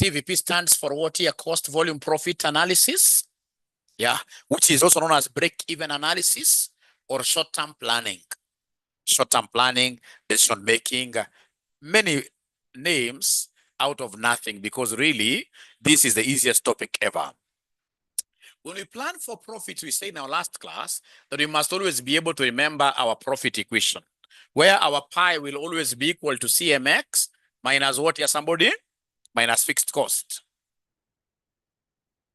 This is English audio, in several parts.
CVP stands for what here? Cost volume profit analysis. Yeah, which is also known as break-even analysis or short-term planning. Short-term planning, decision making, many names out of nothing, because really this is the easiest topic ever. When we plan for profit, we say in our last class that we must always be able to remember our profit equation, where our pi will always be equal to CMX minus what here, somebody? Minus fixed cost.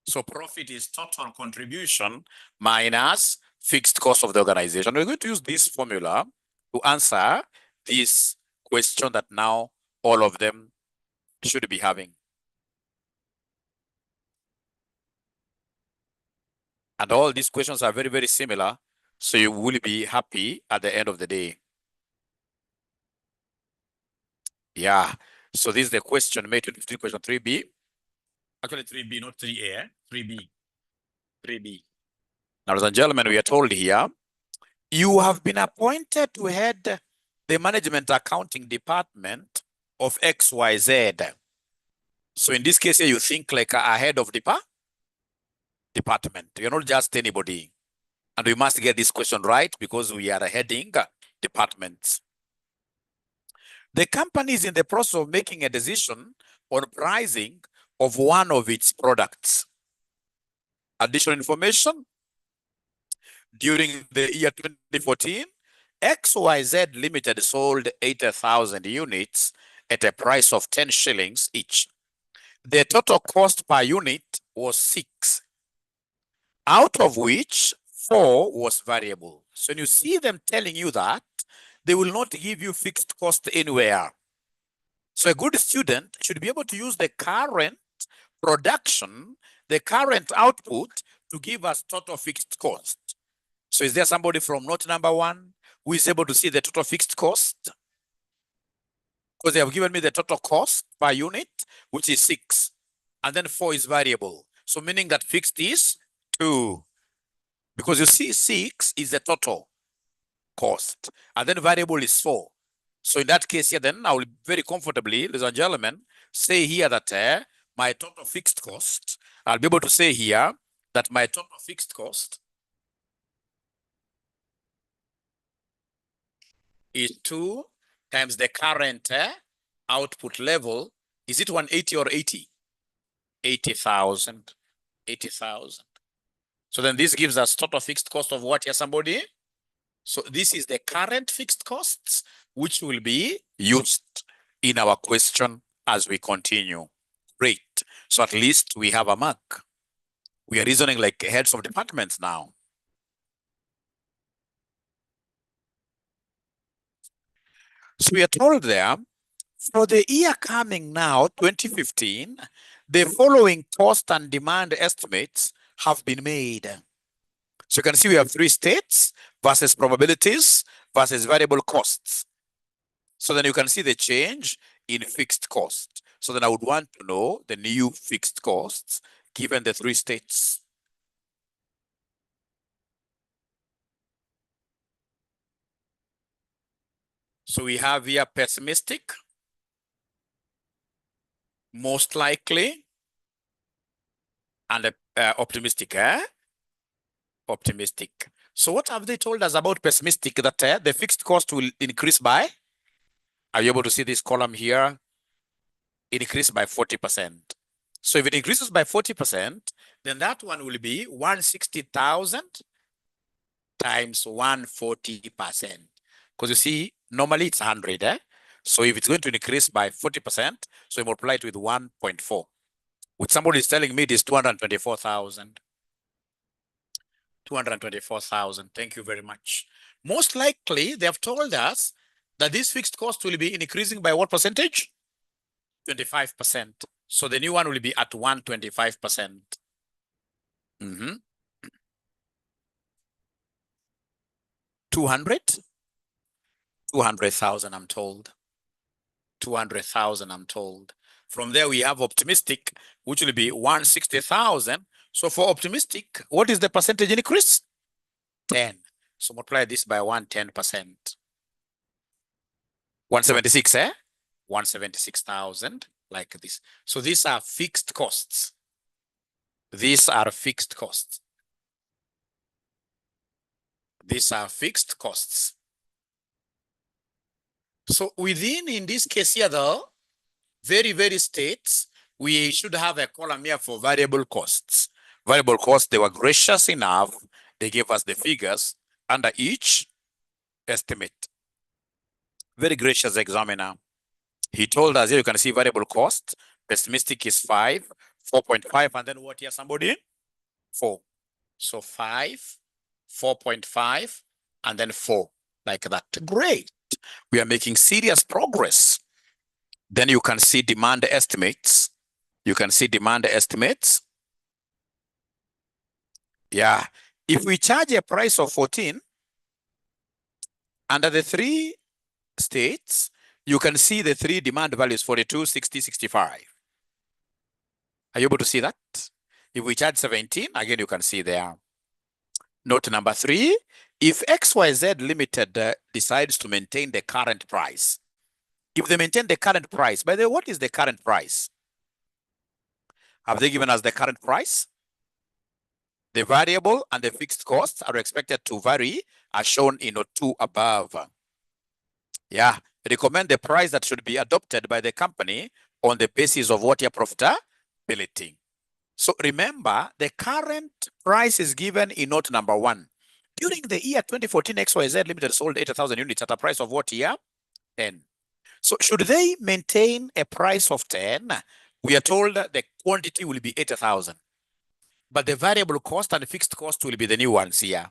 So profit is total contribution minus fixed cost of the organization. We're going to use this formula to answer this question that now all of them should be having. And all these questions are very, very similar. So you will be happy at the end of the day. Yeah. So this is the question made to question 3B. Actually 3B, not 3A, 3B. 3B. Now, ladies and gentlemen, we are told here, you have been appointed to head the management accounting department of XYZ. So in this case here, you think like a head of department. You're not just anybody. And we must get this question right because we are heading departments. The company is in the process of making a decision on pricing of one of its products. Additional information. During the year 2014, XYZ Limited sold 80,000 units at a price of 10 shillings each. The total cost per unit was 6, out of which 4 was variable. So when you see them telling you that, they will not give you fixed cost anywhere. So a good student should be able to use the current production, the current output to give us total fixed cost. So is there somebody from note number 1 who is able to see the total fixed cost? Because they have given me the total cost per unit, which is 6. And then 4 is variable. So meaning that fixed is 2. Because you see 6 is the total cost. And then variable is 4. So in that case here, then I will very comfortably, ladies and gentlemen, say here that my total fixed cost, I'll be able to say here that my total fixed cost is 2 times the current output level. Is it 180 or 80? 80,000. 80,000. So then this gives us total fixed cost of what here, somebody? So this is the current fixed costs, which will be used in our question as we continue. Great. So at least we have a mark. We are reasoning like heads of departments now. So we are told there, for the year coming now, 2015, the following cost and demand estimates have been made. So you can see we have 3 states versus probabilities versus variable costs. So then you can see the change in fixed cost. So then I would want to know the new fixed costs given the 3 states. So we have here pessimistic, most likely, and optimistic. Optimistic. So what have they told us about pessimistic? That the fixed cost will increase by, are you able to see this column here? Increase by 40%. So if it increases by 40%, then that one will be 160,000 times 140%. Because you see, normally it's 100. So if it's going to increase by 40%, so you multiply it with 1.4. Which somebody is telling me it is 224,000. 224,000. Thank you very much. Most likely, they have told us that this fixed cost will be increasing by what percentage? 25%. So the new one will be at 125%. 200,000, I'm told. 200,000, I'm told. From there, we have optimistic, which will be 160,000. So for optimistic, what is the percentage increase? 10. So multiply this by 110%. 176, 176,000. like this. So these are fixed costs. These are fixed costs. These are fixed costs. So within, in this case here, though, very states, we should have a column here for variable costs. Variable costs, they were gracious enough. They gave us the figures under each estimate. Very gracious examiner. He told us here, you can see variable cost. Pessimistic is 5, 4.5, and then what here, somebody? 4. So 5, 4.5, and then 4, like that. Great. We are making serious progress. Then you can see demand estimates. You can see demand estimates. Yeah. If we charge a price of 14, under the 3 states, you can see the 3 demand values, 42, 60, 65. Are you able to see that? If we charge 17, again, you can see there. Note number 3, if XYZ Limited decides to maintain the current price, if they maintain the current price, by the way, what is the current price? Have they given us the current price? The variable and the fixed costs are expected to vary as shown in note 2 above. Yeah, recommend the price that should be adopted by the company on the basis of what your profitability. So remember, the current price is given in note number 1. During the year 2014, XYZ Limited sold 80,000 units at a price of what year? 10. So should they maintain a price of 10, we are told that the quantity will be 80,000. But the variable cost and the fixed cost will be the new ones here.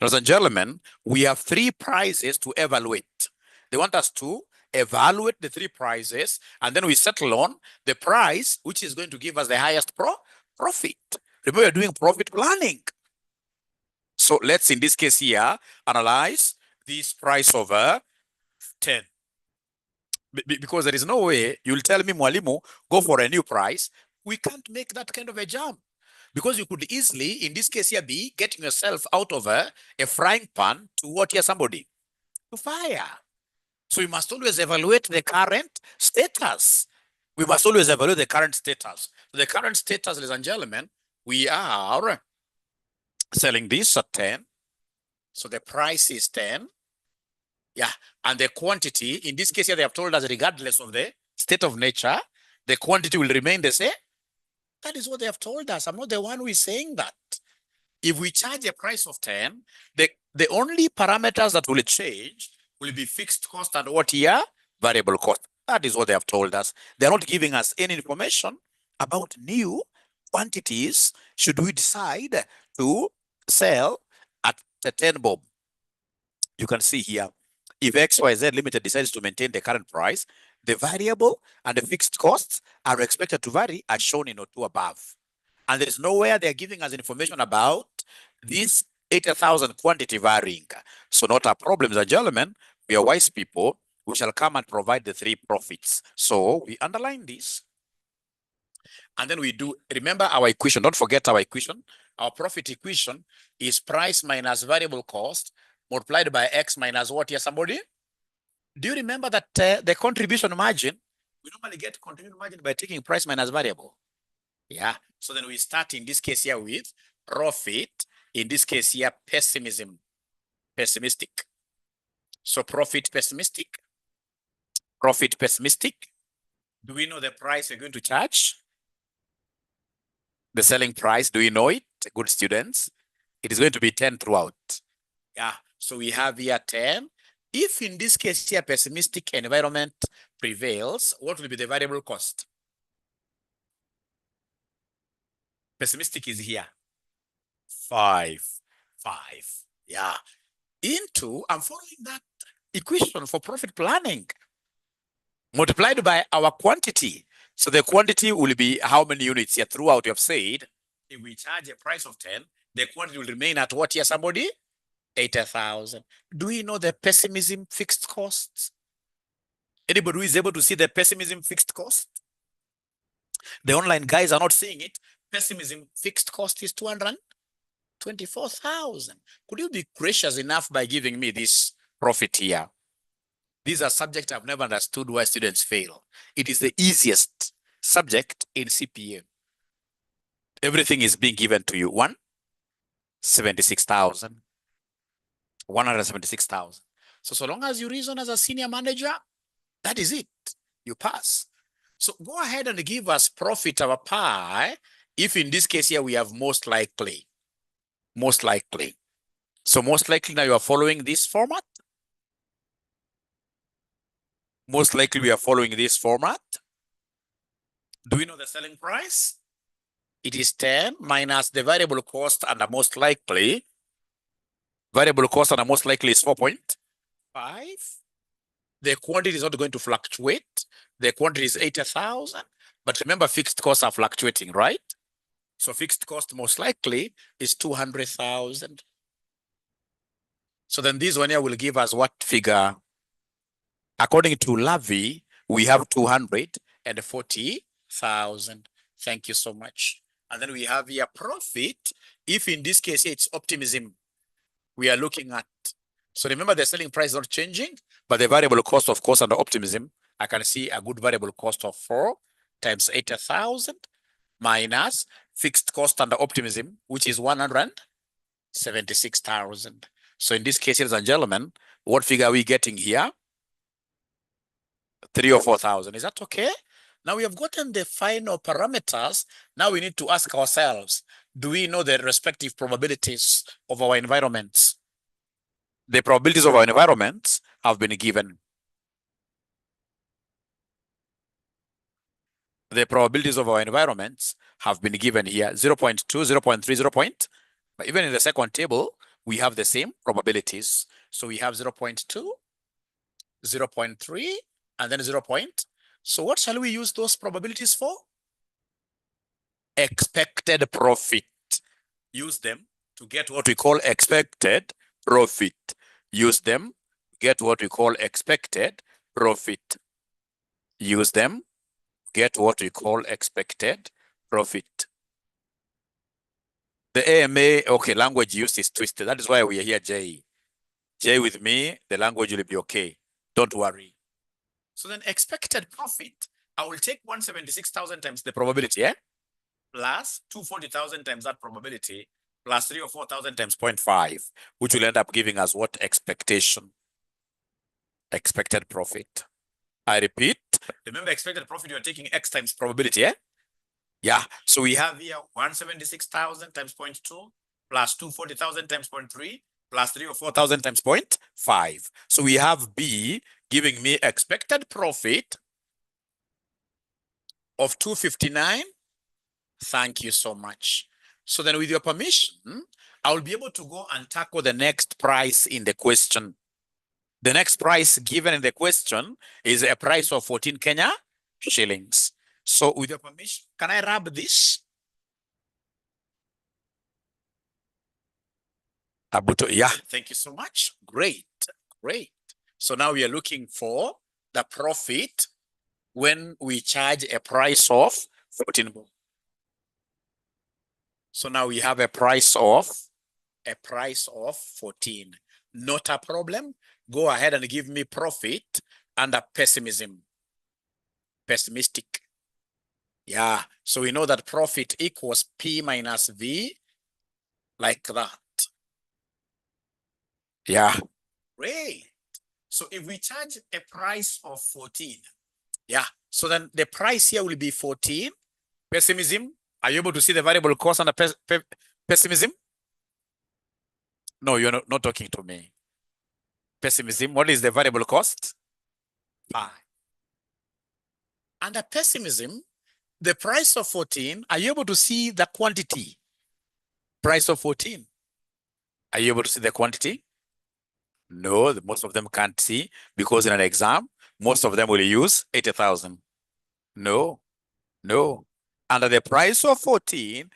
Ladies and gentlemen, we have 3 prices to evaluate. They want us to evaluate the 3 prices, and then we settle on the price which is going to give us the highest profit. Remember, we're doing profit planning. So let's, in this case here, analyze this price over 10. Because there is no way you'll tell me, Mwalimu, go for a new price. We can't make that kind of a jump. Because you could easily, in this case here, be getting yourself out of a frying pan to what here, somebody? To fire. So we must always evaluate the current status. We must always evaluate the current status. The current status, ladies and gentlemen, we are selling this at 10. So the price is 10. Yeah, and the quantity, in this case here, they have told us regardless of the state of nature, the quantity will remain the same. That is what they have told us. I'm not the one who is saying that. If we charge a price of 10, the only parameters that will change will be fixed cost and what here? Variable cost. That is what they have told us. They're not giving us any information about new quantities should we decide to sell at the 10 bob. You can see here, if XYZ Limited decides to maintain the current price, the variable and the fixed costs are expected to vary as shown in note 2 above. And there is nowhere they're giving us information about this 80,000 quantity varying. So not a problem, ladies and gentlemen. We are wise people. We shall come and provide the 3 profits. So we underline this. And then we do, remember our equation. Don't forget our equation. Our profit equation is price minus variable cost multiplied by X minus what here, somebody? Do you remember that the contribution margin, we normally get contribution margin by taking price minus variable? Yeah. So then we start in this case here with profit. In this case here, pessimistic. So profit pessimistic. Profit pessimistic. Do we know the price we're going to charge? The selling price, do we know it? Good students. It is going to be 10 throughout. Yeah. So we have here 10. If in this case here, pessimistic environment prevails, what will be the variable cost? Pessimistic is here. 5. Yeah. Into, I'm following that equation for profit planning multiplied by our quantity. So the quantity will be how many units here throughout. You have said, if we charge a price of 10, the quantity will remain at what here, somebody? 80,000. Do we know the pessimism fixed costs? Anybody who is able to see the pessimism fixed cost? The online guys are not seeing it. Pessimism fixed cost is 224,000. Could you be gracious enough by giving me this profit here? These are subjects I've never understood why students fail. It is the easiest subject in CPA. Everything is being given to you. 176,000. 176,000. So long as you reason as a senior manager, that is it. You pass. So go ahead and give us profit of a pie. If in this case here we have most likely. Most likely. So most likely now you are following this format. Most likely we are following this format. Do we know the selling price? It is 10 minus the variable cost and the most likely. Variable cost and the most likely is 4.5. The quantity is not going to fluctuate. The quantity is 80,000. But remember, fixed costs are fluctuating, right? So fixed cost most likely is 200,000. So then this one here will give us what figure? According to Lavi, we have 240,000. Thank you so much. And then we have here profit. If in this case it's optimism, we are looking at. So remember the selling price is not changing, but the variable cost, of course, under optimism, I can see a good variable cost of 4 times 80,000 minus fixed cost under optimism, which is 176,000. So in this case, ladies and gentlemen, what figure are we getting here? 3 or 4,000. Is that okay? Now we have gotten the final parameters. Now we need to ask ourselves, do we know the respective probabilities of our environments? The probabilities of our environments have been given. The probabilities of our environments have been given here, 0.2, 0.3, 0. But even in the second table, we have the same probabilities. So we have 0.2, 0.3, and then 0. So what shall we use those probabilities for? Expected profit. Use them to get what we call expected profit. Use them to get what we call expected profit. Use them, get what we call expected profit. The AMA, okay, language use is twisted. That is why we are here, J. J with me, the language will be okay. Don't worry. So then expected profit, I will take 176,000 times the probability, plus 240,000 times that probability, plus 3 or 4,000 times 0.5, which will end up giving us what expectation? Expected profit. I repeat, remember expected profit, you are taking X times probability, Yeah, so we have here 176,000 times 0.2 plus 240,000 times 0.3 plus 3 or 4,000 times 0.5. So we have B giving me expected profit of 259. Thank you so much. So then with your permission, I will be able to go and tackle the next price in the question. The next price given in the question is a price of 14 Kenya shillings. So with your permission, can I rub this? Abuto, yeah, thank you so much. Great, great. So now we are looking for the profit when we charge a price of 14. So now we have a price of 14. Not a problem. Go ahead and give me profit under pessimism. Pessimistic. Yeah, so we know that profit equals P minus V, like that. Yeah, great. So if we charge a price of 14, yeah, so then the price here will be 14. Pessimism, are you able to see the variable cost under pessimism? No, you're not talking to me. Pessimism, what is the variable cost? 5. Under pessimism, the price of 14, are you able to see the quantity? Price of 14. Are you able to see the quantity? No, most of them can't see because in an exam, most of them will use 80,000. No, no. Under the price of 14,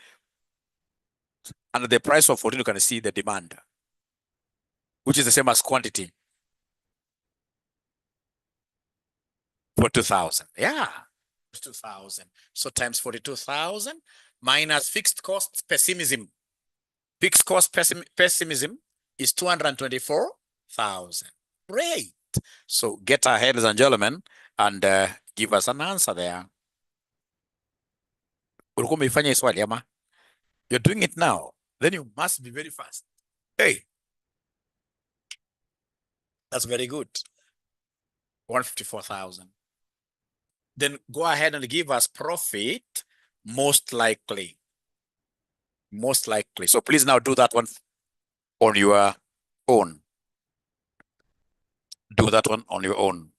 you can see the demand, which is the same as quantity. 42,000. Yeah, 2,000. So times 42,000 minus fixed cost pessimism. Fixed cost pessimism is 224,000. Great. So get ahead, ladies and gentlemen, and give us an answer there. Ulikuwa umeifanya hii swali ama? You're doing it now. Then you must be very fast. Hey, that's very good. 154,000. Then go ahead and give us profit most likely. Most likely. So please now do that one on your own. Do that one on your own.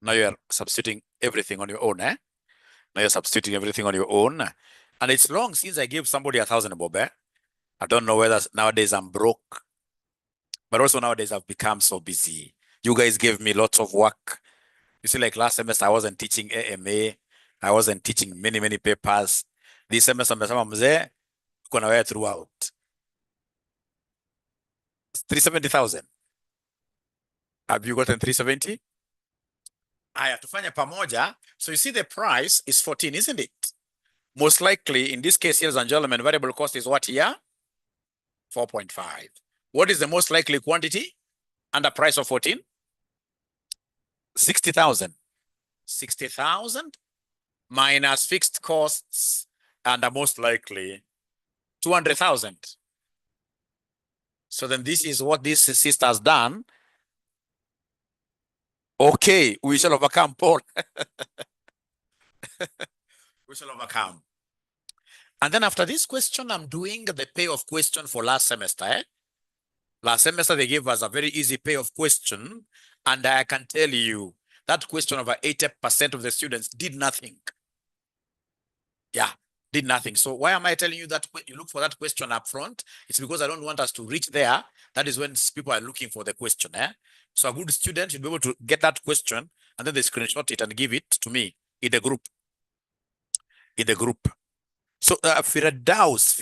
Now you're substituting everything on your own, eh? Now you're substituting everything on your own. And it's long since I gave somebody 1,000 bob, eh? I don't know whether nowadays I'm broke, but also nowadays I've become so busy. You guys gave me lots of work. You see, like last semester, I wasn't teaching AMA. I wasn't teaching many papers. This semester, nimesema mzee, tuko na wewe throughout. 370,000. Have you gotten 370? Aya, tufanye pamoja. So you see the price is 14, isn't it? Most likely, in this case, ladies and gentlemen, variable cost is what here? 4.5. What is the most likely quantity and a price of 14? 60,000. 60,000 minus fixed costs and a most likely 200,000. So then this is what this sister has done. Okay, we shall overcome, Paul. We shall overcome. And then after this question, I'm doing the payoff question for last semester. Eh? Last semester, they gave us a very easy payoff question. And I can tell you that question, over 80% of the students did nothing. Yeah, did nothing. So why am I telling you that you look for that question up front? It's because I don't want us to reach there. That is when people are looking for the question. Eh? So a good student should be able to get that question and then they screenshot it and give it to me in the group. In the group. So Firdaus.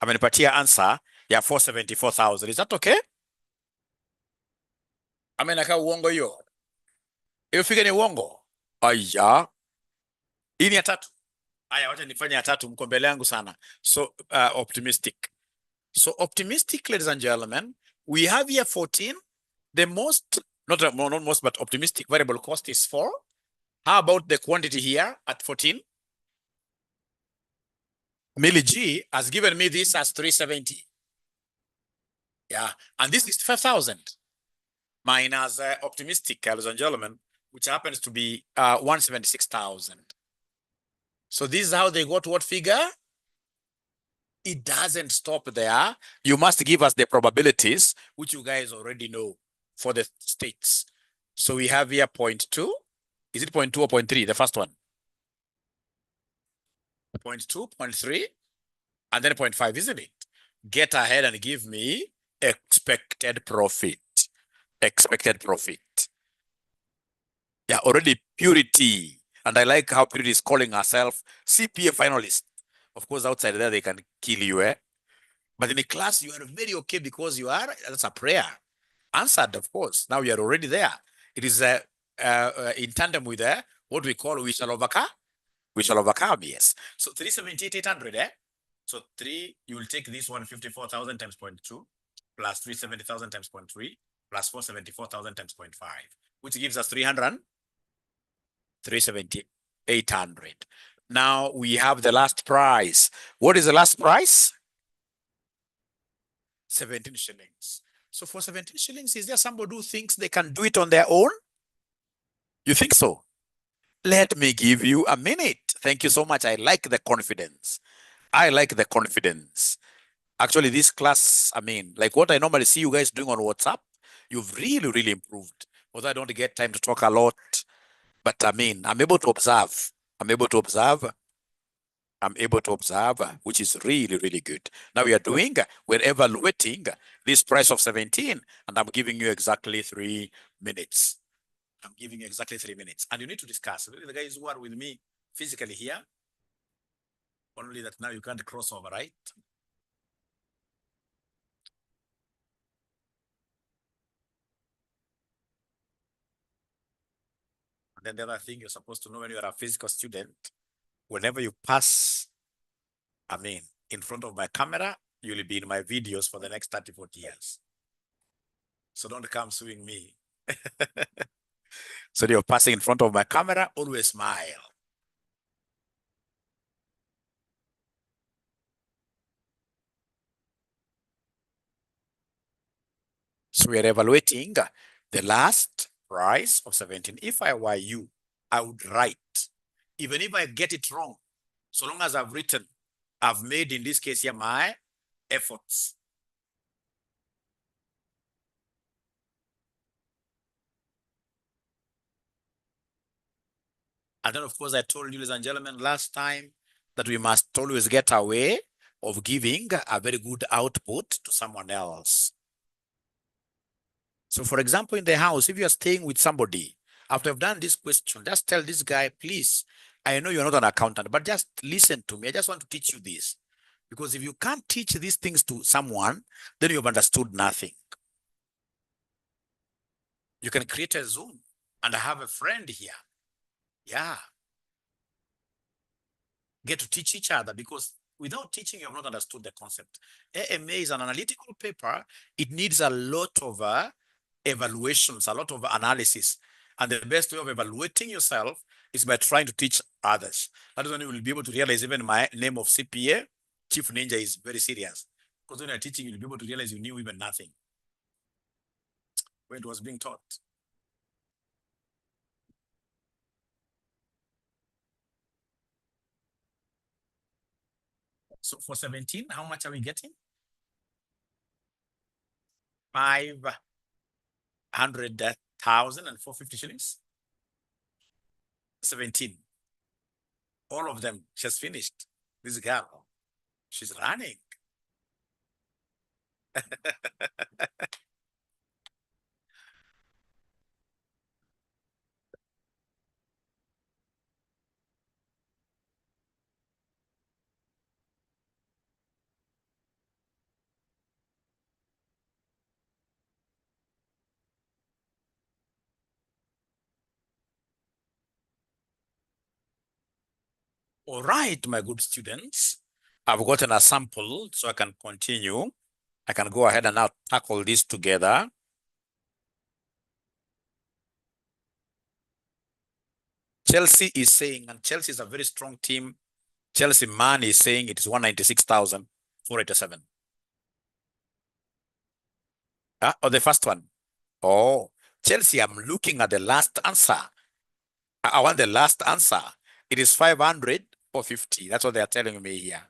Amenipatia answer ya 474,000. Is that okay? Amenaka uongo hiyo. Hiyo figure ni uongo. Aya. Hii ni ya tatu. Aya, wacha nifanye ya tatu, mko mbele yangu sana. So optimistic. So optimistic, ladies and gentlemen, we have here 14. The most, not most, but optimistic variable cost is 4. How about the quantity here at 14? Millie G has given me this as 370. Yeah, and this is 5,000 minus optimistic, ladies and gentlemen, which happens to be 176,000. So this is how they got what figure? It doesn't stop there. You must give us the probabilities, which you guys already know for the states. So we have here 0.2. Is it 0.2 or 0.3? The first one. 0.2, 0.3, and then 0.5, isn't it? Get ahead and give me expected profit. Expected profit. Yeah, already Purity. And I like how Purity is calling herself CPA finalist. Of course, outside there, they can kill you, eh? But in the class, you are very okay because you are, that's a prayer. Answered, of course. Now you are already there. It is in tandem with what we call we shall overcome. We shall overcome, yes. So 378,800, eh? So 3, you will take this 154,000 times 0.2 plus 370,000 times 0.3 plus 474,000 times 0.5, which gives us 378,800. Now we have the last price. What is the last price? 17 shillings. So for 17 shillings, is there somebody who thinks they can do it on their own? You think so? Let me give you a minute. Thank you so much. I like the confidence. I like the confidence. Actually, this class, I mean, like what I normally see you guys doing on WhatsApp, you've really improved. Although I don't get time to talk a lot, but I mean, I'm able to observe. I'm able to observe, which is really good. Now we are doing, we're evaluating this price of 17, and I'm giving you exactly 3 minutes. I'm giving you exactly 3 minutes. And you need to discuss. The guys who are with me physically here, only that now you can't cross over, right? Then the other thing you're supposed to know when you're a physical student, whenever you pass, in front of my camera, you'll be in my videos for the next 30, 40 years. So don't come suing me. So you're passing in front of my camera, always smile. So we are evaluating the last price of 17. If I were you, I would write, even if I get it wrong, so long as I've written, I've made, in this case here, my efforts. And then, of course, I told you, ladies and gentlemen, last time that we must always get a way of giving a very good output to someone else. So, for example, in the house, if you are staying with somebody, after I've done this question, just tell this guy, please, I know you're not an accountant, but just listen to me. I just want to teach you this. Because if you can't teach these things to someone, then you've understood nothing. You can create a Zoom, and I have a friend here. Yeah. Get to teach each other, because without teaching, you have not understood the concept. AMA is an analytical paper. It needs a lot of evaluations, a lot of analysis. And the best way of evaluating yourself is by trying to teach others. That is when you will be able to realize even my name of CPA, Chief Ninja, is very serious. Because when you're teaching, you'll be able to realize you knew even nothing when it was being taught. So for 17, how much are we getting? 500,000 and 450 shillings. 17. All of them just finished. This girl, she's running. All right, my good students, I've gotten a sample so I can continue. I can go ahead and now tackle this together. Chelsea is saying, and Chelsea is a very strong team. Chelsea man is saying it is 196,487. Oh, the first one. Oh, Chelsea, I'm looking at the last answer. I want the last answer. It is 500 or 50. That's what they are telling me here.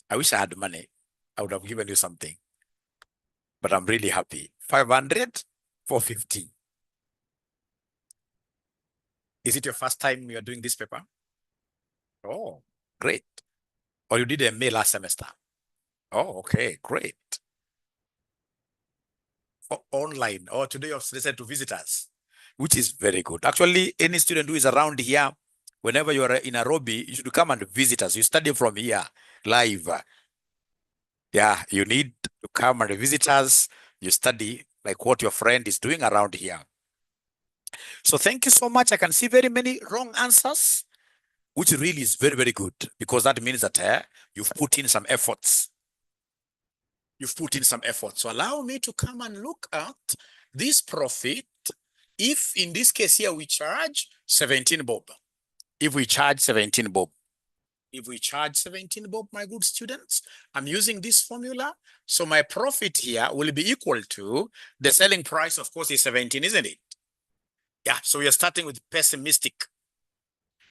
I wish I had money. I would have given you something. But I'm really happy. 500 for 50. Is it your first time you're doing this paper? Oh, great. Or you did a May last semester? Oh, okay, great. Online, or today you've listened to visitors, which is very good. Actually, any student who is around here, whenever you're in Nairobi, you should come and visit us. You study from here live. Yeah, you need to come and visit us. You study like what your friend is doing around here. So thank you so much. I can see very many wrong answers, which really is very, very good, because that means that you've put in some efforts. You've put in some effort. So allow me to come and look at this profit. If in this case here, we charge 17 bob. If we charge 17 bob. If we charge 17 bob, my good students, I'm using this formula. So my profit here will be equal to the selling price, of course, is 17, isn't it? Yeah, so we are starting with pessimistic.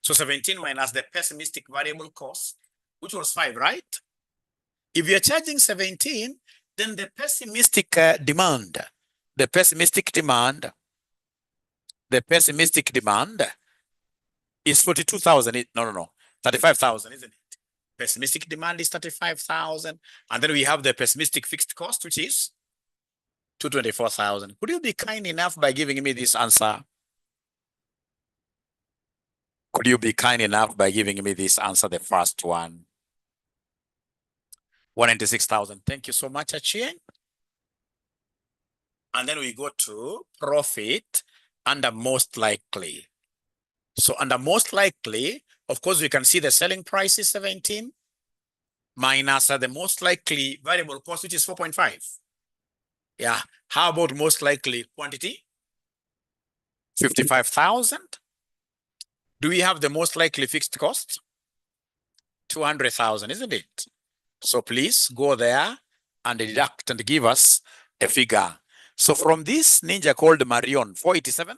So 17 minus the pessimistic variable cost, which was 5, right? If you're charging 17, then the pessimistic demand is 42,000. No, 35,000, isn't it? Pessimistic demand is 35,000. And then we have the pessimistic fixed cost, which is 224,000. Could you be kind enough by giving me this answer? Could you be kind enough by giving me this answer, the first one? 196,000. Thank you so much, Achien. And then we go to profit under most likely. So under most likely, of course, we can see the selling price is 17 minus the most likely variable cost, which is 4.5. Yeah. How about most likely quantity? 55,000. Do we have the most likely fixed cost? 200,000, isn't it? So please go there and deduct and give us a figure. So from this ninja called Marion, 487,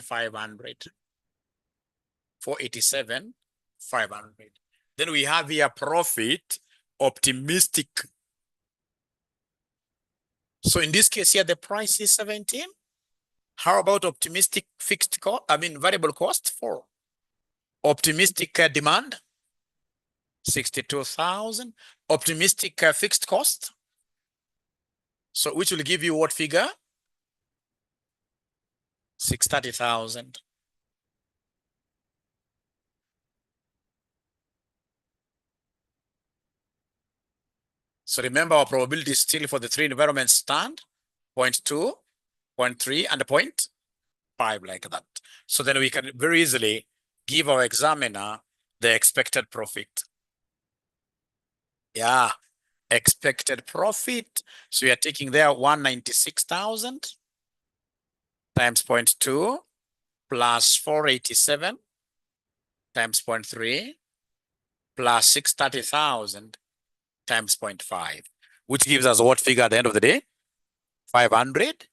500. 487, 500. Then we have here profit optimistic. So in this case here, the price is 17. How about optimistic fixed cost? Variable cost 4. Optimistic demand, 62,000. Optimistic fixed cost. So which will give you what figure? 630,000. So remember our probability is still for the three environments stand, 0.2, 0.3, and 0.5 like that. So then we can very easily give our examiner the expected profit. Yeah, expected profit. So we are taking there 196,000 times 0.2 plus 487 times 0.3 plus 630,000 times 0.5, which gives us what figure at the end of the day? 500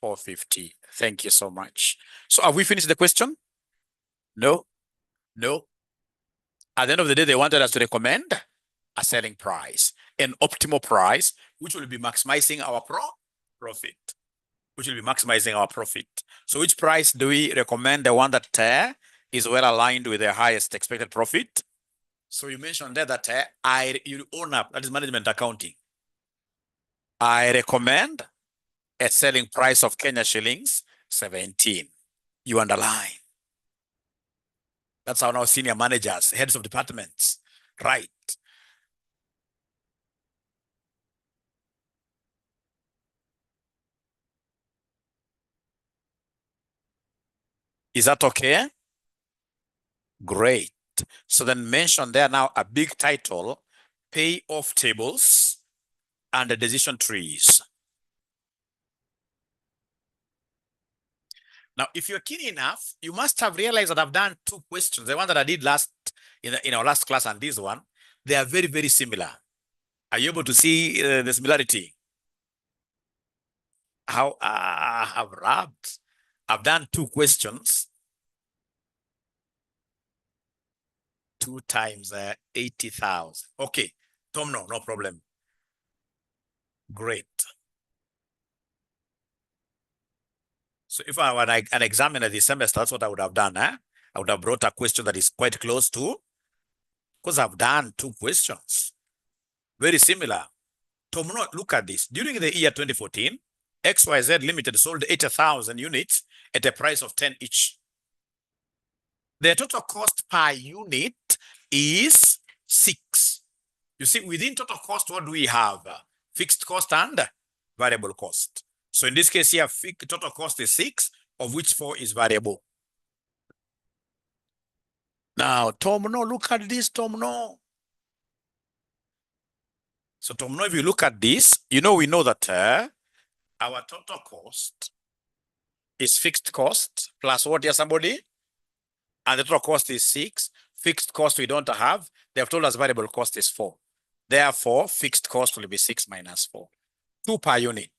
or 50. Thank you so much. So have we finished the question? No. No. At the end of the day, they wanted us to recommend a selling price, an optimal price, which will be maximizing our profit. Which will be maximizing our profit. So which price do we recommend? The one that is well aligned with the highest expected profit. So you mentioned there that you own up, that is management accounting. I recommend a selling price of Kenya shillings 17. You underline. That's how now senior managers, heads of departments, right? Is that okay? Great. So then mention there now a big title, payoff tables and the decision trees. Now, if you're keen enough, you must have realized that I've done 2 questions. The one that I did last in our last class and this one, they are very, very similar. Are you able to see the similarity? How I've wrapped. I've done 2 questions. 2 times 80,000. Okay, Tom, no problem. Great. So if I were an examiner this semester, that's what I would have done. I would have brought a question that is quite close to, because I've done 2 questions. Very similar. Tom, look at this. During the year 2014, XYZ Limited sold 80,000 units at a price of 10 each. The total cost per unit is 6. You see, within total cost, what do we have? Fixed cost and variable cost. So in this case here, total cost is 6, of which 4 is variable. Now, Tom, look at this, Tom. So Tom, if you look at this, we know that our total cost is fixed cost plus what here, somebody? And the total cost is 6. Fixed cost we don't have. They have told us variable cost is 4. Therefore, fixed cost will be 6 minus 4. 2 per unit.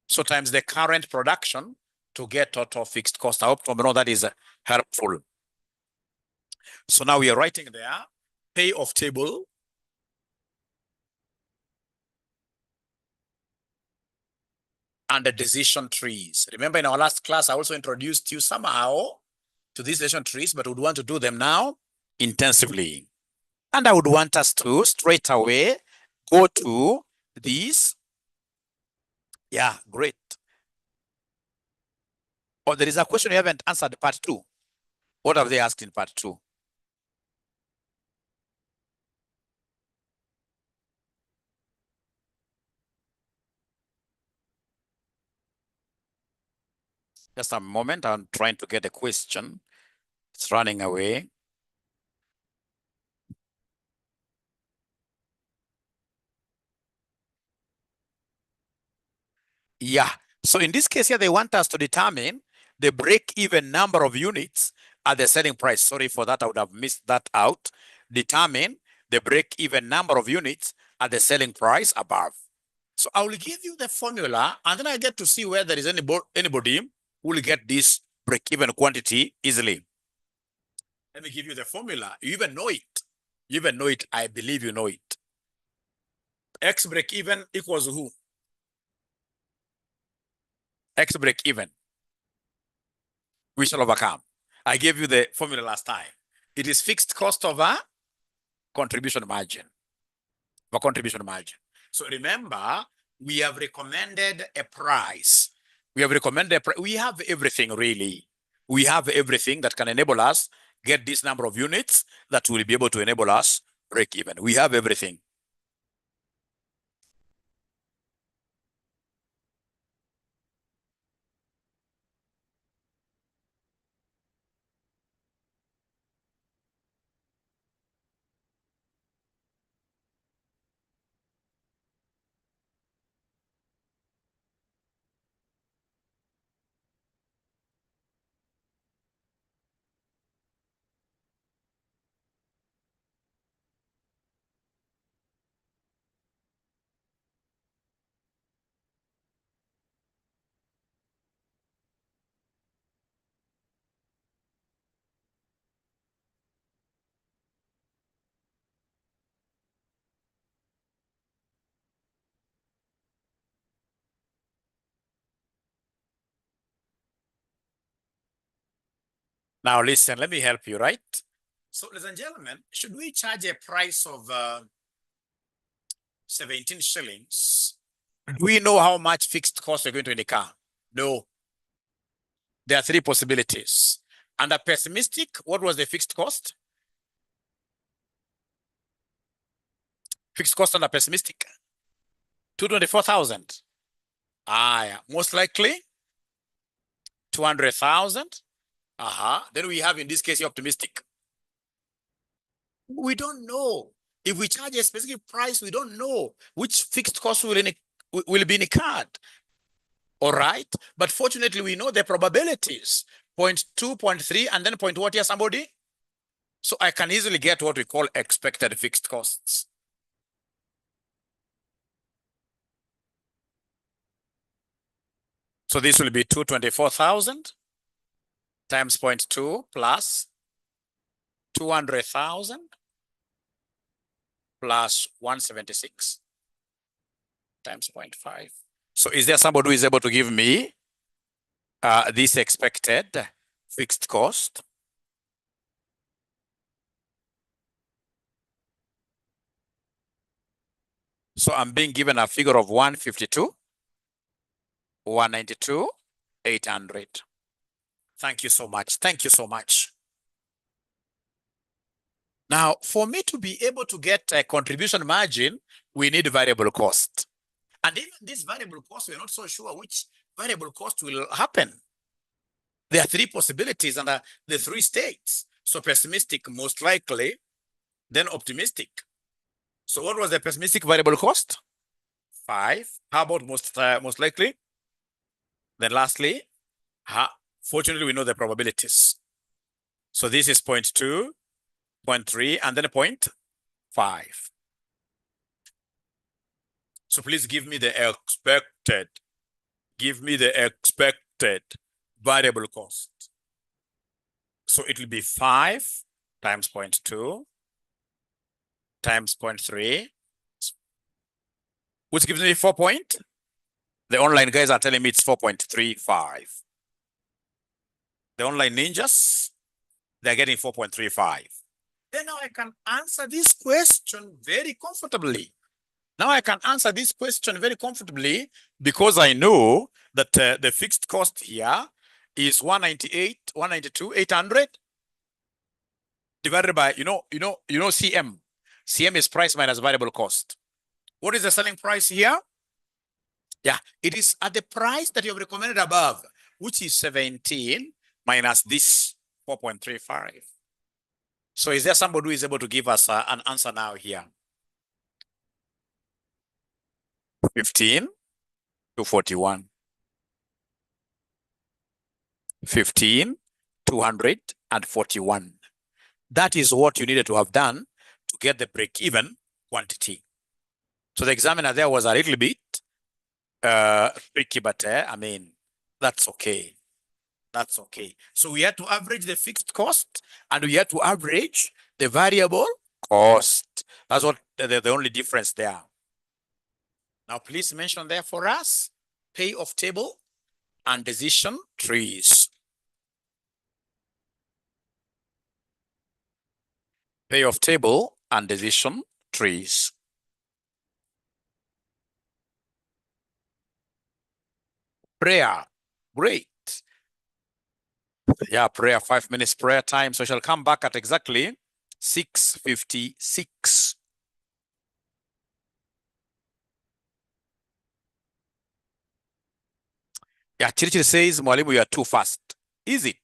So times the current production to get total fixed cost. I hope that is helpful. So now we are writing there, payoff table and the decision trees. Remember in our last class, I also introduced you somehow to these decision trees, but would want to do them now intensively. And I would want us to straight away go to these. Yeah, great. Oh, there is a question you haven't answered, part 2. What have they asked in part 2? Just a moment, I'm trying to get a question. It's running away. Yeah. So in this case here, they want us to determine the break-even number of units at the selling price. Sorry for that, I would have missed that out. Determine the break-even number of units at the selling price above. So I will give you the formula, and then I get to see whether there is anybody who will get this break-even quantity easily. Let me give you the formula. You even know it. You even know it. I believe you know it. X break-even equals who? X break-even. We shall overcome. I gave you the formula last time. It is fixed cost over contribution margin. So remember, we have recommended a price. We have everything really. We have everything that can enable us get this number of units that will be able to enable us break even. We have everything. Now listen, let me help you, right? So ladies and gentlemen, should we charge a price of 17 shillings? Do we know how much fixed cost we're going to incur? No. There are three possibilities. Under pessimistic, what was the fixed cost? Fixed cost under pessimistic? 224,000. Yeah. Most likely 200,000. Then we have in this case optimistic. We don't know. If we charge a specific price, we don't know which fixed cost will be incurred. All right. But fortunately, we know the probabilities. 0.2, 0.3, and then point what here, somebody? So I can easily get what we call expected fixed costs. So this will be 224,000 times 0.2 plus 200,000 plus 176 times 0.5. So is there somebody who is able to give me this expected fixed cost? So I'm being given a figure of 152, 192, 800. Thank you so much. Thank you so much. Now, for me to be able to get a contribution margin, we need variable cost. And even this variable cost, we're not so sure which variable cost will happen. There are three possibilities under the three states. So pessimistic, most likely, then optimistic. So what was the pessimistic variable cost? 5. How about most likely? Then lastly, fortunately, we know the probabilities. So this is 0.2, 0.3, and then 0.5. So please give me the expected. Give me the expected variable cost. So it will be 5 times 0.2 times 0.3, which gives me 4 point. The online guys are telling me it's 4.35. The online ninjas, they're getting 4.35. Then now I can answer this question very comfortably. Because I know that the fixed cost here is 198, 192, 800 divided by, CM. CM is price minus variable cost. What is the selling price here? Yeah, it is at the price that you have recommended above. which is 17 minus this 4.35. So is there somebody who is able to give us an answer now here? 15 to 41. 15, 241. That is what you needed to have done to get the break-even quantity. So the examiner there was a little bit tricky, but I mean, that's okay. That's okay. So we had to average the fixed cost and we had to average the variable cost. That's what the only difference there. Now, please mention there for us, payoff table and decision trees. Payoff table and decision trees. Prayer, great. Yeah, prayer, 5 minutes prayer time. So I shall come back at exactly 6:56. Yeah, Chirichiri says, Mwalimu, you are too fast. Is it?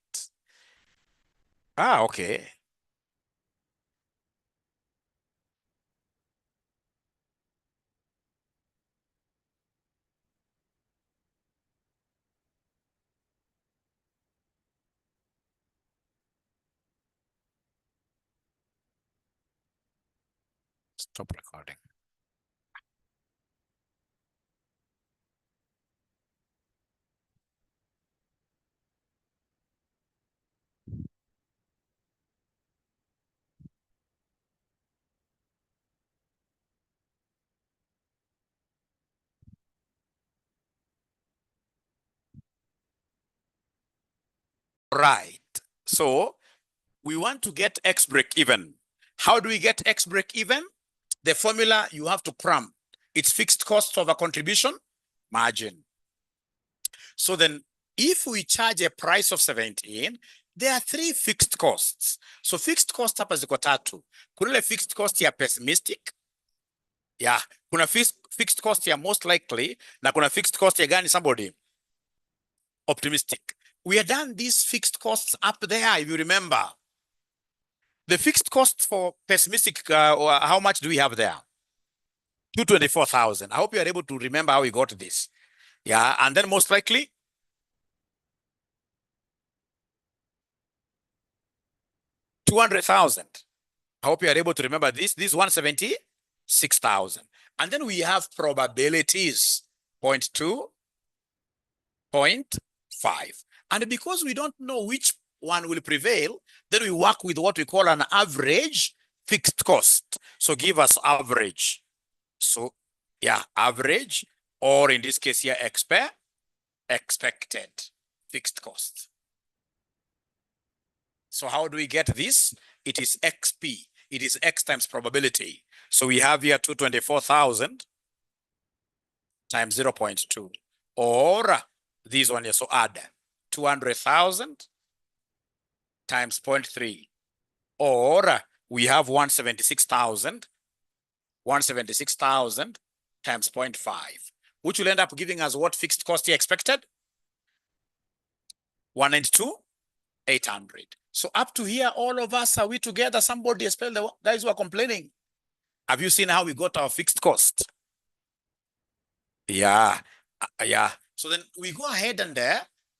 Ah, okay. Stop recording. Right. So we want to get X break even. How do we get X break even? The formula you have to cram. It's fixed cost over contribution margin. So then if we charge a price of 17, there are 3 fixed costs. So fixed cost hapa ziko 3. Kuna ile fixed cost ya pessimistic. Yeah, kuna fixed cost ya most likely na kuna fixed cost ya gani somebody? Optimistic. We have done these fixed costs up there, if you remember. The fixed cost for pessimistic, how much do we have there? 224,000. I hope you are able to remember how we got this. Yeah, and then most likely 200,000. I hope you are able to remember this. This 176,000. And then we have probabilities, 0.2, 0.5. And because we don't know which one will prevail, then we work with what we call an average fixed cost. So give us average. So yeah, average, or in this case here, expected fixed cost. So how do we get this? It is XP. It is X times probability. So we have here 224,000 times 0.2, or this one here. So add 200,000 times 0.3, or we have 176,000 times 0.5, which will end up giving us what fixed cost he expected? 192,800. So up to here, all of us, are we together? Somebody, especially the guys who are complaining. Have you seen how we got our fixed cost? Yeah, yeah. So then we go ahead and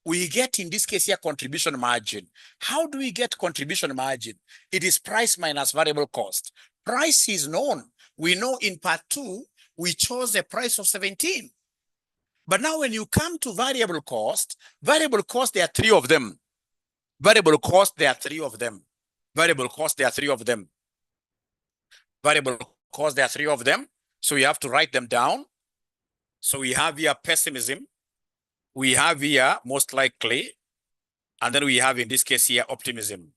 we get, in this case here, contribution margin. How do we get contribution margin? It is price minus variable cost. Price is known. We know in part 2, we chose a price of 17. But now when you come to variable cost, there are 3 of them. Variable cost, there are 3 of them. Variable cost, there are 3 of them. Variable cost, there are 3 of them. So we have to write them down. So we have here pessimism. We have here most likely. And then we have in this case here optimism.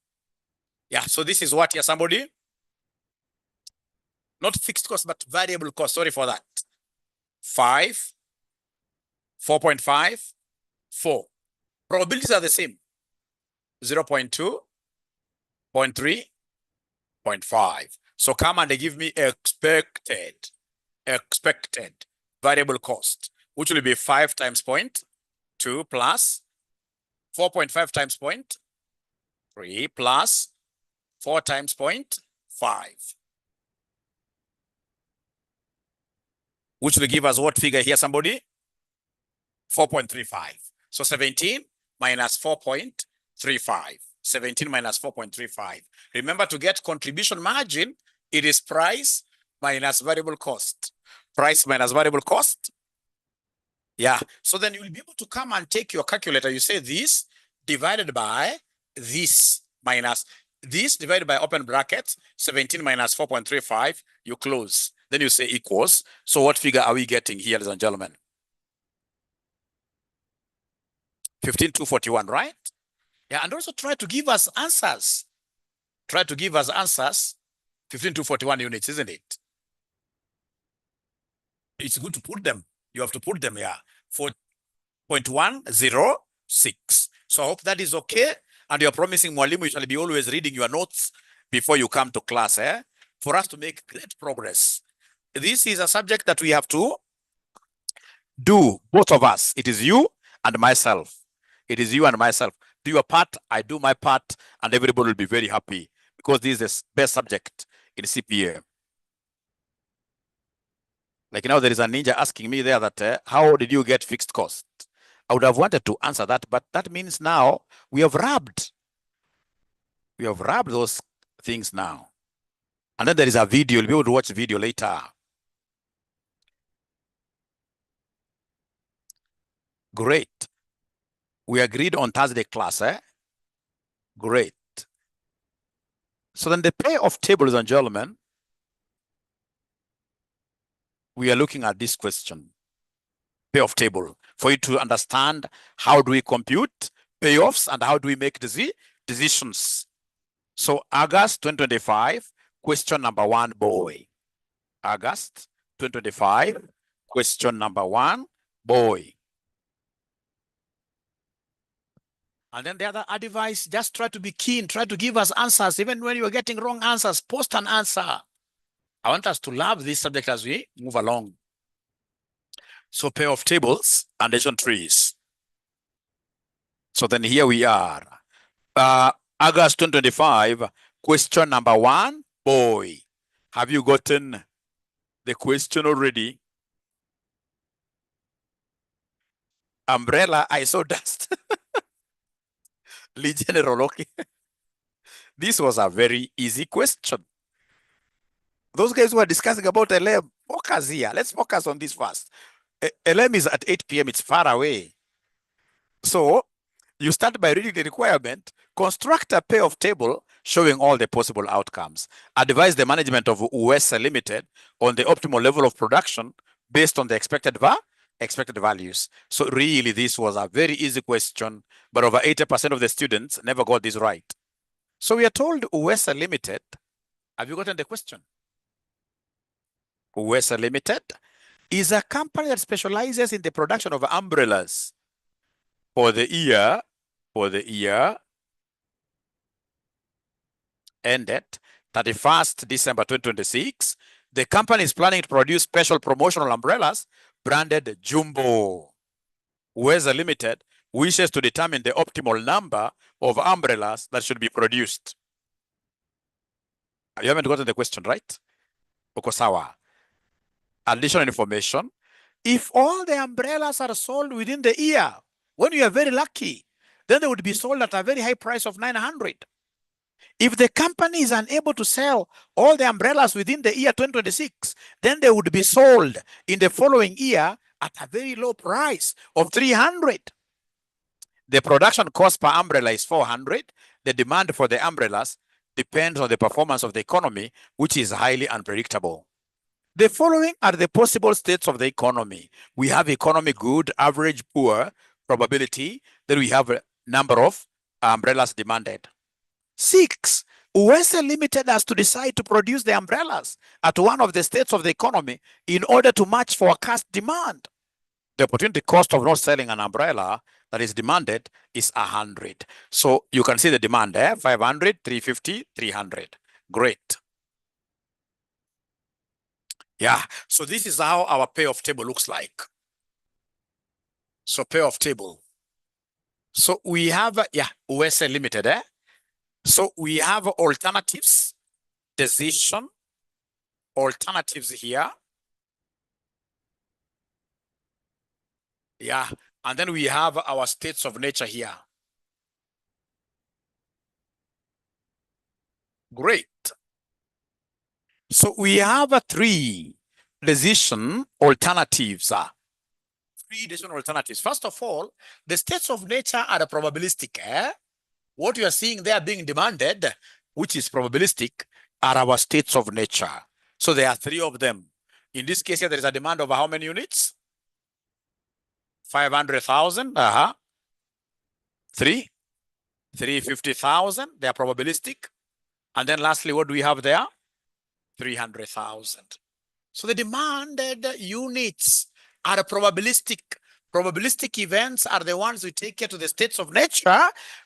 Yeah, so this is what here, somebody? Not fixed cost, but variable cost. Sorry for that. 5, 4.5, 4. Probabilities are the same. 0.2, 0.3, 0.5. So come and give me expected variable cost, which will be 5 times 0.2 plus 4.5 times 0.3 plus 4 times 0.5. Which will give us what figure here, somebody? 4.35. So 17 minus 4.35. 17 minus 4.35. Remember, to get contribution margin, it is price minus variable cost. Price minus variable cost. Yeah. So then you'll be able to come and take your calculator. You say this divided by this minus this divided by open bracket, 17 minus 4.35, you close. Then you say equals. So what figure are we getting here, ladies and gentlemen? 15,241, right? Yeah, and also try to give us answers. Try to give us answers. 15,241 units, isn't it? It's good to put them. You have to put them here. 4.106. So I hope that is okay. And you're promising, Mwalimu, you shall be always reading your notes before you come to class, for us to make great progress. This is a subject that we have to do, both of us. It is you and myself. It is you and myself. Do your part, I do my part, and everybody will be very happy because this is the best subject in CPA. Like now, there is a ninja asking me there that, how did you get fixed cost? I would have wanted to answer that, but that means now we have wrapped. We have wrapped those things now. And then there is a video. You'll be able to watch the video later. Great. We agreed on Thursday class, Great. So then the payoff tables, and gentlemen, we are looking at this question. Payoff table, for you to understand how do we compute payoffs and how do we make decisions. So August 2025, question number 1, boy. August 2025, question number 1, boy. And then the other advice, just try to be keen, try to give us answers. Even when you're getting wrong answers, post an answer. I want us to love this subject as we move along. So payoff tables and addition trees. So then here we are. August 2025, question number 1, boy. Have you gotten the question already? Umbrella, I saw dust. Lee General, okay. This was a very easy question. Those guys who are discussing about LM, focus here. Let's focus on this first. LM is at 8 p.m. It's far away. So you start by reading the requirement, construct a payoff table showing all the possible outcomes. Advise the management of 𝐷𝐿 Limited on the optimal level of production based on the expected values. So really, this was a very easy question, but over 80% of the students never got this right. So we are told 𝐷𝐿 Limited. Have you gotten the question? 𝐷𝐿 Limited is a company that specializes in the production of umbrellas for the year ended 31st December 2026. The company is planning to produce special promotional umbrellas branded Jumbo. 𝐷𝐿 Limited wishes to determine the optimal number of umbrellas that should be produced. You haven't gotten the question, right? Okosawa. Additional information. If all the umbrellas are sold within the year, when you are very lucky, then they would be sold at a very high price of 900. If the company is unable to sell all the umbrellas within the year 2026, then they would be sold in the following year at a very low price of 300. The production cost per umbrella is 400. The demand for the umbrellas depends on the performance of the economy, which is highly unpredictable. The following are the possible states of the economy. We have economy good, average, poor, probability. Then we have a number of umbrellas demanded. 6, 𝐷𝐿 Limited has to decide to produce the umbrellas at one of the states of the economy in order to match forecast demand. The opportunity cost of not selling an umbrella that is demanded is 100. So you can see the demand there, 500, 350, 300. Great. Yeah, so this is how our payoff table looks like. So payoff table. So we have, USA Limited, eh? So we have alternatives, decision, alternatives here. Yeah, and then we have our states of nature here. Great. So we have three decision alternatives. Three decision alternatives. First of all, the states of nature are probabilistic. What you are seeing there being demanded, which is probabilistic, are our states of nature. So there are three of them. In this case here, there is a demand of how many units? 500,000. 350,000. They are probabilistic. And then lastly, what do we have there? 300,000. So the demanded units are probabilistic. Probabilistic events are the ones we take care to the states of nature,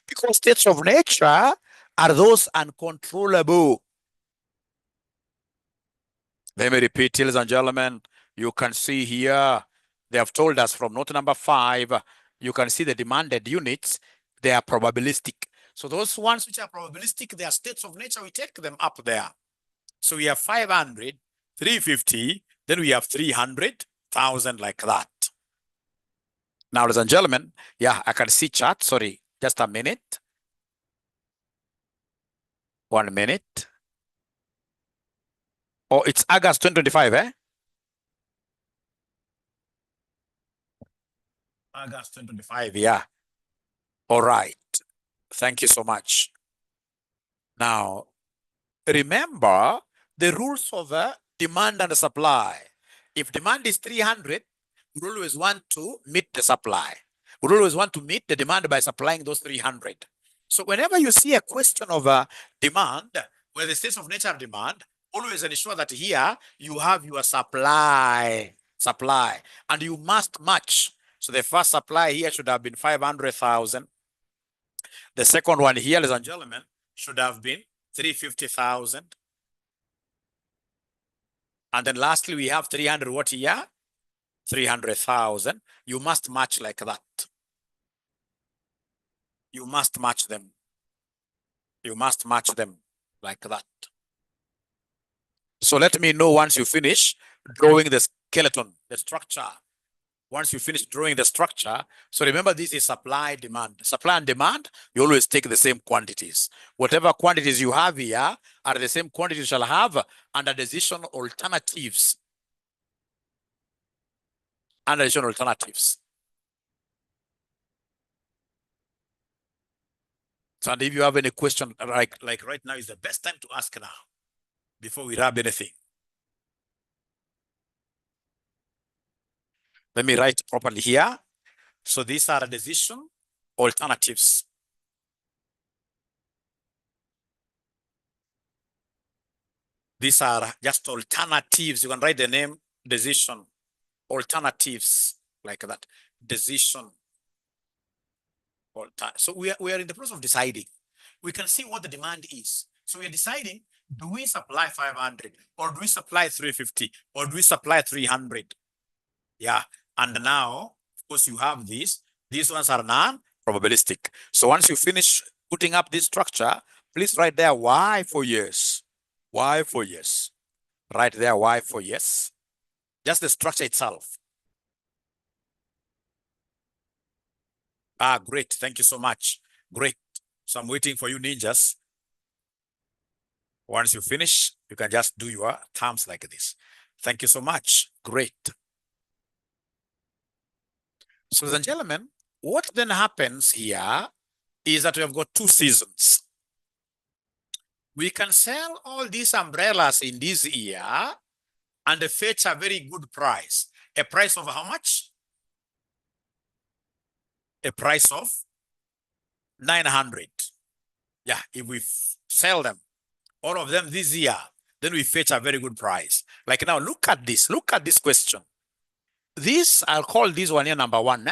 because states of nature are those uncontrollable. Let me repeat, ladies and gentlemen, you can see here, they have told us from note number 5, you can see the demanded units, they are probabilistic. So those ones which are probabilistic, they are states of nature, we take them up there. So we have 500, 350, then we have 300,000 like that. Now, ladies and gentlemen, I can see chart. Sorry, just a minute. 1 minute. Oh, it's August 2025, eh? August 2025, yeah. All right. Thank you so much. Now, remember the rules of demand and supply. If demand is 300, we always want to meet the supply. We always want to meet the demand by supplying those 300. So whenever you see a question of demand, where the states of nature demand, always ensure that here you have your supply, and you must match. So the first supply here should have been 500,000. The second one here, ladies and gentlemen, should have been 350,000. And then lastly, we have 300 what here? 300,000. You must match like that. You must match them. You must match them like that. So let me know once you finish drawing the skeleton, the structure. Once you finish drawing the structure, so remember this is supply, demand. Supply and demand, you always take the same quantities. Whatever quantities you have here are the same quantities you shall have under decision alternatives. Under decision alternatives. So and if you have any question, like right now is the best time to ask now, before we wrap anything. Let me write properly here. So these are decision alternatives. These are just alternatives. You can write the name decision alternatives like that. Decision. So we are in the process of deciding. We can see what the demand is. So we are deciding, do we supply 500 or do we supply 350 or do we supply 300? Yeah. And now, of course, you have these. These ones are non-probabilistic. So once you finish putting up this structure, please write there Y for yes. Y for yes. Write there Y for yes. Just the structure itself. Great. Thank you so much. Great. So I'm waiting for you, ninjas. Once you finish, you can just do your thumbs like this. Thank you so much. Great. So, ladies and gentlemen, what then happens here is that we have got two seasons. We can sell all these umbrellas in this year and fetch a very good price. A price of how much? A price of 900. Yeah, if we sell them, all of them this year, then we fetch a very good price. Like now, look at this. Look at this question. This, I'll call this one here number 1.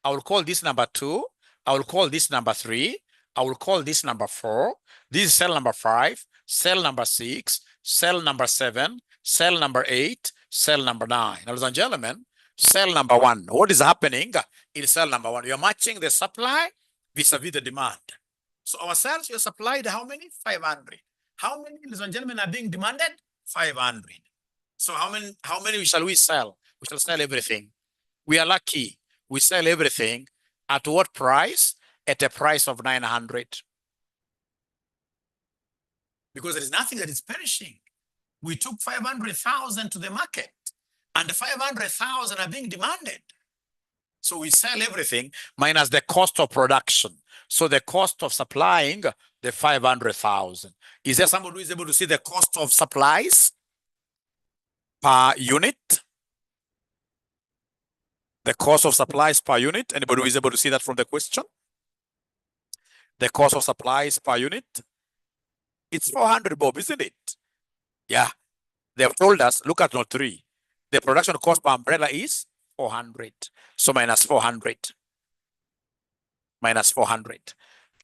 I will call this number 2. I will call this number 3. I will call this number 4. This is cell number 5, cell number 6, cell number 7, cell number 8, cell number 9. Ladies and gentlemen, cell number 1. What is happening in cell number 1? You're matching the supply vis-a-vis the demand. So our sales were supplied how many? 500. How many, ladies and gentlemen, are being demanded? 500. So how many shall we sell? We shall sell everything. We are lucky. We sell everything. At what price? At a price of 900. Because there is nothing that is perishing. We took 500,000 to the market, and the 500,000 are being demanded. So we sell everything minus the cost of production. So the cost of supplying the 500,000. Is there somebody who is able to see the cost of supplies per unit? The cost of supplies per unit. Anybody who is able to see that from the question? The cost of supplies per unit. It's 400, Bob, isn't it? Yeah. They have told us, look at note 3. The production cost per umbrella is 400. So minus 400. Minus 400.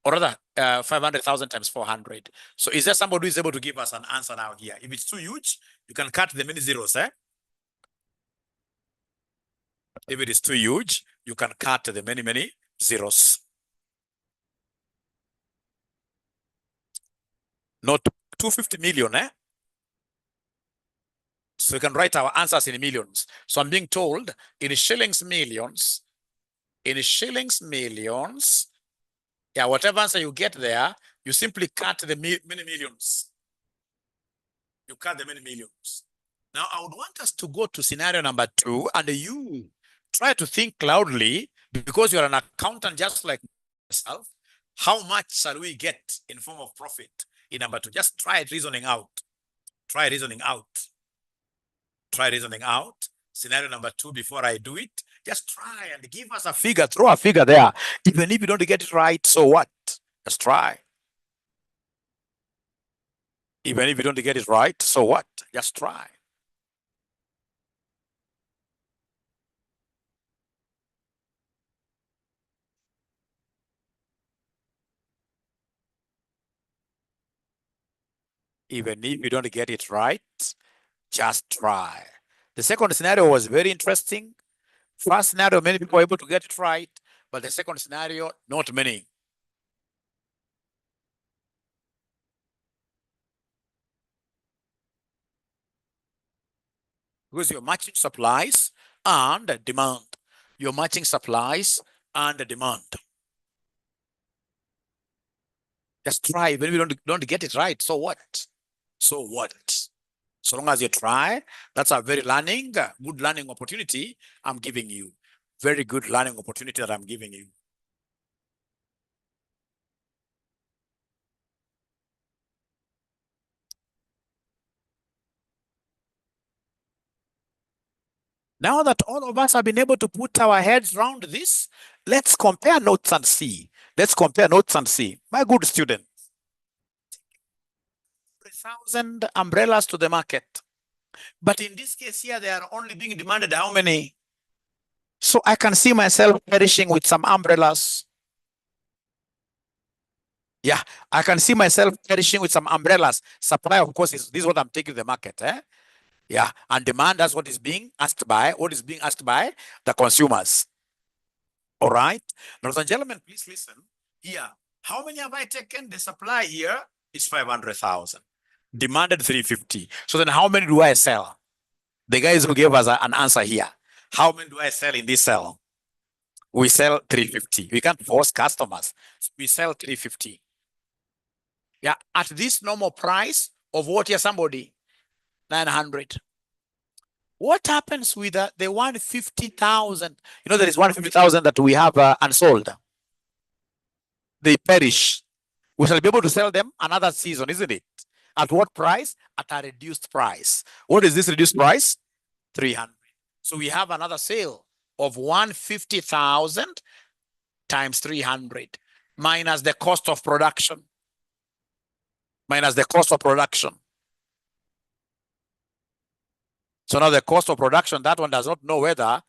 Or rather, 500,000 times 400. So is there somebody who is able to give us an answer now here? If it's too huge, you can cut the many zeros, eh? If it is too huge, you can cut the many zeros. Not 250 million, eh? So you can write our answers in millions. So I'm being told in shillings millions, yeah, whatever answer you get there, you simply cut the many millions. You cut the many millions. Now, I would want us to go to scenario number 2, and you try to think loudly, because you're an accountant just like myself. How much shall we get in form of profit in number 2? Just try reasoning out. Try reasoning out. Try reasoning out. Scenario number 2, before I do it, just try and give us a figure. Throw a figure there. Even if you don't get it right, so what? Just try. Even if you don't get it right, so what? Just try. Even if you don't get it right, just try. The second scenario was very interesting. First scenario, many people were able to get it right, but the second scenario, not many. Because you're matching supplies and demand. You're matching supplies and demand. Just try. Even if you don't get it right, so what? So what? So long as you try, that's a very good learning opportunity I'm giving you. Very good learning opportunity that I'm giving you. Now that all of us have been able to put our heads around this, let's compare notes and see. Let's compare notes and see. My good student, 3,000 umbrellas to the market. But in this case here, they are only being demanded how many? So I can see myself perishing with some umbrellas. Yeah, I can see myself perishing with some umbrellas. Supply, of course, this is what I'm taking to the market. Eh? Yeah, and demand, that's what is being asked by. What is being asked by? The consumers. All right. Ladies and gentlemen, please listen. Here, how many have I taken? The supply here is 500,000. Demanded 350. So then how many do I sell? The guys who gave us an answer here. How many do I sell in this cell? We sell 350. We can't force customers. We sell 350. Yeah, at this normal price of what here, somebody? 900. What happens with the 150,000? You know, there is 150,000 that we have unsold. They perish. We shall be able to sell them another season, isn't it? At what price? At a reduced price. What is this reduced price? 300. So we have another sale of 150,000 times 300 minus the cost of production. Minus the cost of production. So now the cost of production, that one does not know whether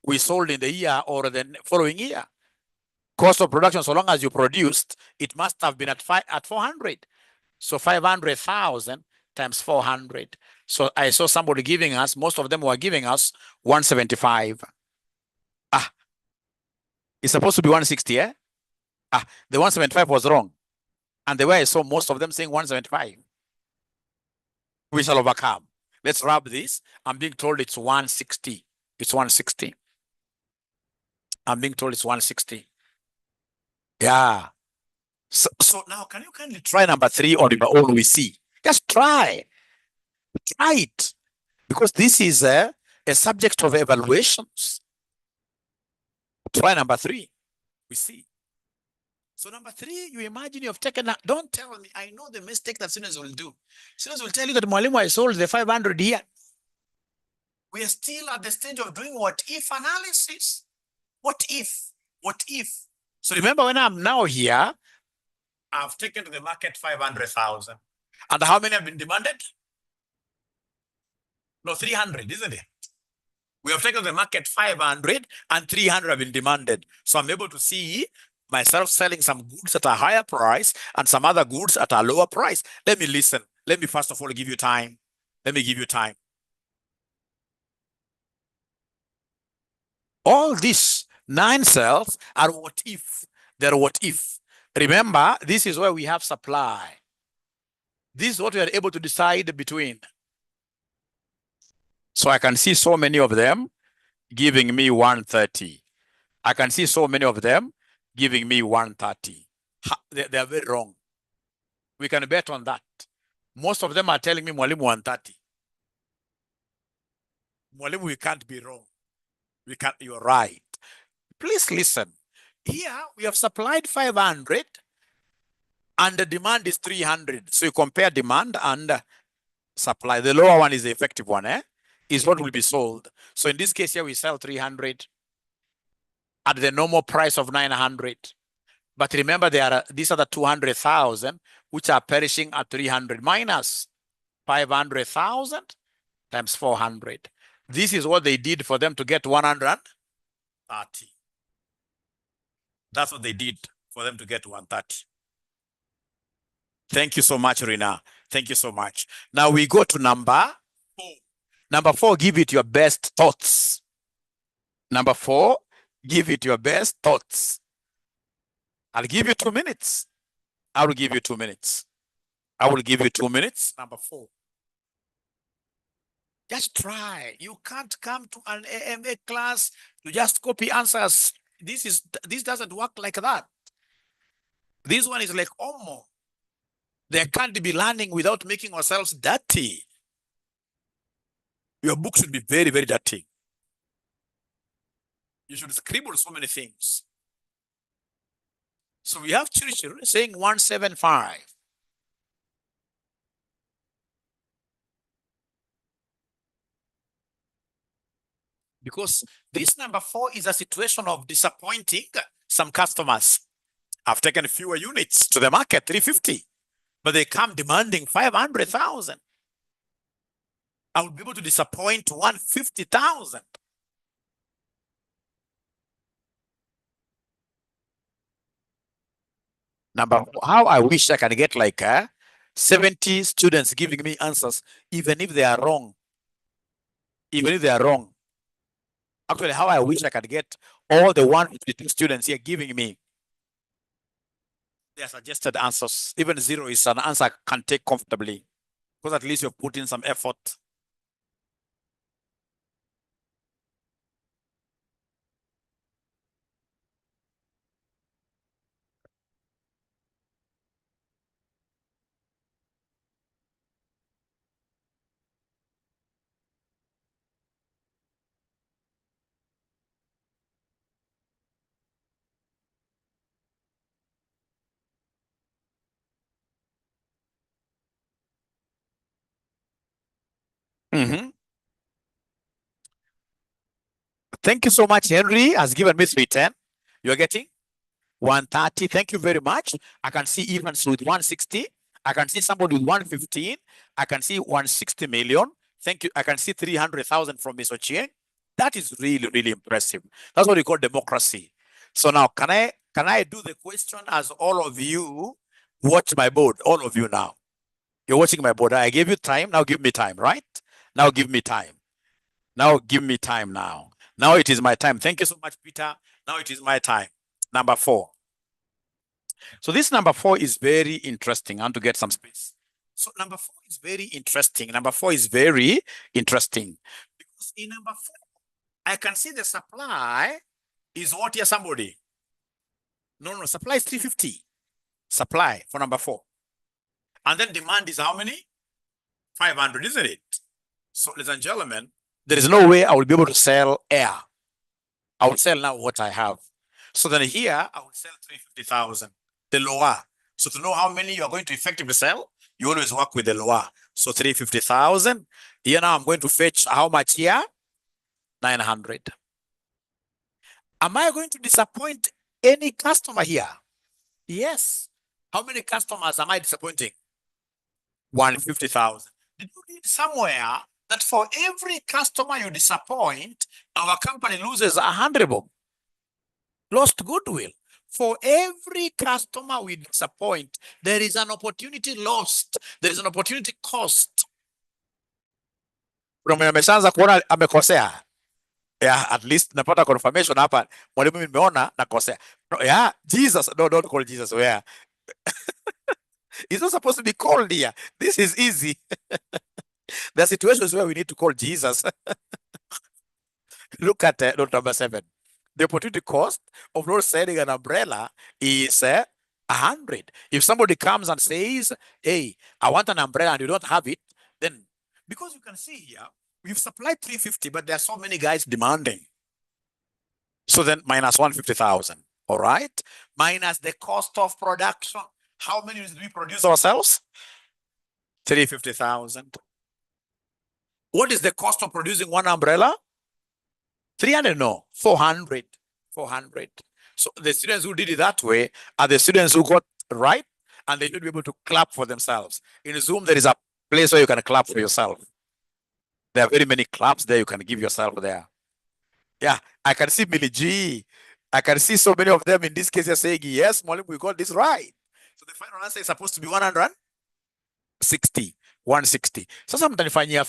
we sold in the year or the following year. Cost of production, so long as you produced, it must have been at 400. So 500,000 times 400. So I saw somebody giving us, most of them were giving us 175. It's supposed to be 160, eh? The 175 was wrong. And the way I saw most of them saying 175. We shall overcome. Let's wrap this. I'm being told it's 160. It's 160. I'm being told it's 160. Yeah. So now, can you kindly try number 3 on your own? We see. Just try. Try it. Because this is a subject of evaluations. Try number 3. We see. So number 3, you imagine you've taken, don't tell me, I know the mistake that students will do. Students will tell you that Mwalimu, I sold the 500 here. We are still at the stage of doing what if analysis. What if? What if? So remember, when I'm now here, I've taken to the market 500,000. And how many have been demanded? No, 300, isn't it? We have taken to the market 500 and 300 have been demanded. So I'm able to see myself selling some goods at a higher price and some other goods at a lower price. Let me listen. Let me first of all give you time. Let me give you time. All these 9 cells are what if. They're what if. Remember, this is where we have supply. This is what we are able to decide between. So I can see so many of them giving me 130. I can see so many of them giving me 130. They are very wrong. We can bet on that. Most of them are telling me, Mwalimu, 130. Mwalimu, we can't be wrong. We can't, you're right. Please listen. Here, we have supplied 500 and the demand is 300. So you compare demand and supply. The lower one is the effective one, is what will be sold. So in this case here, we sell 300 at the normal price of 900. But remember, these are the 200,000 which are perishing at 300 minus 500,000 times 400. This is what they did for them to get 130. That's what they did for them to get 130. Thank you so much, Rina. Thank you so much. Now we go to number 4. Number 4, give it your best thoughts. Number 4, give it your best thoughts. I'll give you 2 minutes. I will give you 2 minutes. I will give you 2 minutes. Number 4. Just try. You can't come to an AMA class to just copy answers. This doesn't work like that. This one is like Omo. They can't be learning without making ourselves dirty. Your book should be very, very dirty. You should scribble so many things. So we have Churchill saying 175. Because this number 4 is a situation of disappointing some customers. I've taken fewer units to the market, 350, but they come demanding 500,000. I will be able to disappoint 150,000. How I wish I can get like 70 students giving me answers, even if they are wrong. Even if they are wrong. Actually, how I wish I could get all the 152 students here giving me their suggested answers. Even 0 is an answer I can take comfortably, because at least you've put in some effort. Thank you so much. Henry has given me 310. You're getting 130. Thank you very much. I can see evens with 160. I can see somebody with 115. I can see 160 million. Thank you. I can see 300,000 from Ms. Ochie. That is really, really impressive. That's what we call democracy. So now, can I do the question as all of you watch my board? All of you now. You're watching my board. I gave you time. Now give me time, right? Now give me time. Now give me time now. Now it is my time. Thank you so much, Peter. Now it is my time. Number 4. So this number 4 is very interesting. I want to get some space. So number 4 is very interesting. Number 4 is very interesting. Because in number 4, I can see the supply is what here, somebody? No, supply is 350. Supply for number 4. And then demand is how many? 500, isn't it? So, ladies and gentlemen, there is no way I will be able to sell air. I will sell now what I have. So then here, I will sell 350,000, the lower. So to know how many you are going to effectively sell, you always work with the lower. So 350,000. Here now I'm going to fetch how much here? 900. Am I going to disappoint any customer here? Yes. How many customers am I disappointing? 150,000. Did you read somewhere that for every customer you disappoint, our company loses 100 bob? Lost goodwill. For every customer we disappoint, there is an opportunity lost. There is an opportunity cost. Kuna mwenye ameshaanza kuona amekosea. Yeah, at least napata confirmation hapa. Mwalimu nimeona nakosea. No, yeah, Jesus. No, don't call Jesus. Where? It's not supposed to be called here. This is easy. There are situations where we need to call Jesus. Look at note number 7. The opportunity cost of not selling an umbrella is 100. If somebody comes and says, hey, I want an umbrella and you don't have it, then because you can see here, we've supplied 350, but there are so many guys demanding. So then minus 150,000. All right. Minus the cost of production. How many do we produce ourselves? 350,000. What is the cost of producing one umbrella? 300, no, 400. 400. So the students who did it that way are the students who got right, and they should be able to clap for themselves. In Zoom, there is a place where you can clap for yourself. There are very many claps there you can give yourself there. Yeah, I can see Millie G. I can see so many of them in this case. They're saying, yes, Mwalimu, we got this right. So the final answer is supposed to be 160. 160. Sasa mtanifanyia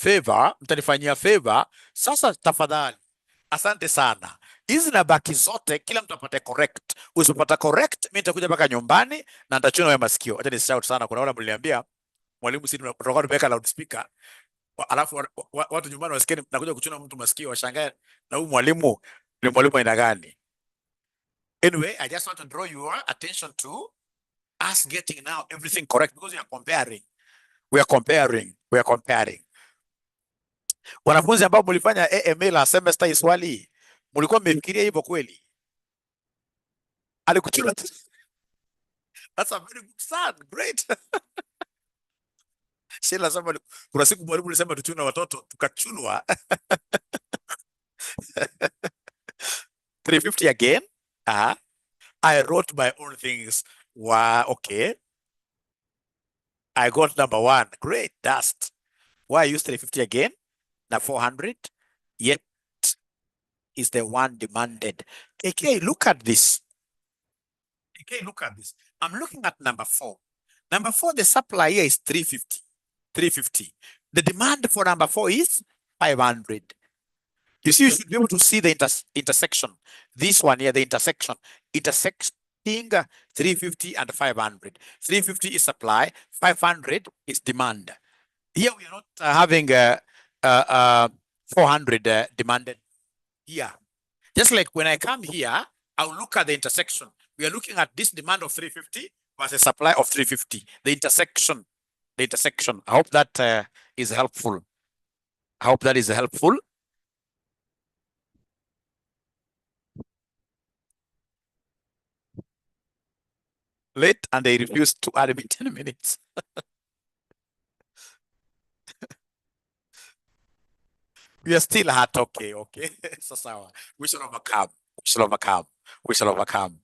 favor. Sasa tafadhali. Asante sana. Hizi na baki zote kila mtu apate correct. Usipata correct, mimi nitakuja mpaka nyumbani na nitachuna wewe masikio. Acha ni shout sana. Kuna wale mliniambia mwalimu, sisi tunataka tupeka loudspeaker. Alafu watu nyumbani wasikie nakuja kuchuna mtu masikio, washangae na huyu mwalimu ni mwalimu aina gani? Anyway, I just want to draw your attention to us getting now everything correct because we are comparing. We are comparing. Wanafunzi ambao mlifanya AMA la semester iswali, mlikuwa mmefikiria hivyo kweli? Alikuchuna. That's a very good son. Great. Sheila sema kuna siku mwalimu alisema tuchuna watoto tukachunwa. 350 again. I wrote my own things. Wow, okay. I got number 1. Great, dust. Why I use 350 again? Now 400. Yet is the one demanded. Okay, look at this. Okay, look at this. I'm looking at number 4. Number 4, the supply here is 350. 350. The demand for number 4 is 500. You see, you should be able to see the intersection. This one here, the intersection. Intersecting 350 and 500. 350 is supply, 500 is demand. Here we are not having 400 demanded here. Just like when I come here, I'll look at the intersection. We are looking at this demand of 350 versus supply of 350. The intersection. The intersection. I hope that is helpful. I hope that is helpful. Late and they refused to add me 10 minutes. We are still hot. Okay. So we shall overcome. We shall overcome.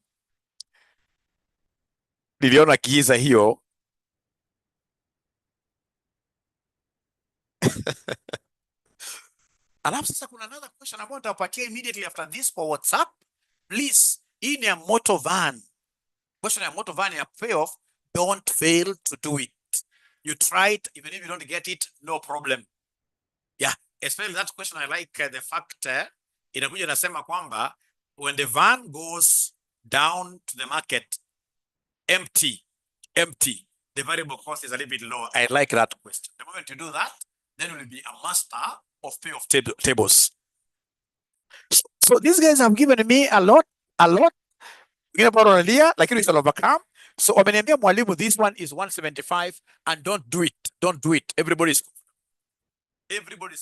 Niliona kiza hiyo. Alafu sasa kuna another question ambayo nitawapatia immediately after this for WhatsApp. Please, hii ni ya motor van. Question ya motor van ya payoff, don't fail to do it. You try it, even if you don't get it, no problem. Yeah, especially that question, I like the fact inakuja nasema kwamba when the van goes down to the market, empty. The variable cost is a little bit lower. I like that question. The moment you do that, then you will be a master of payoff tables. So these guys have given me a lot. Like you shall overcome. So wameniambia mwalimu, this one is 175 and don't do it. Everybody's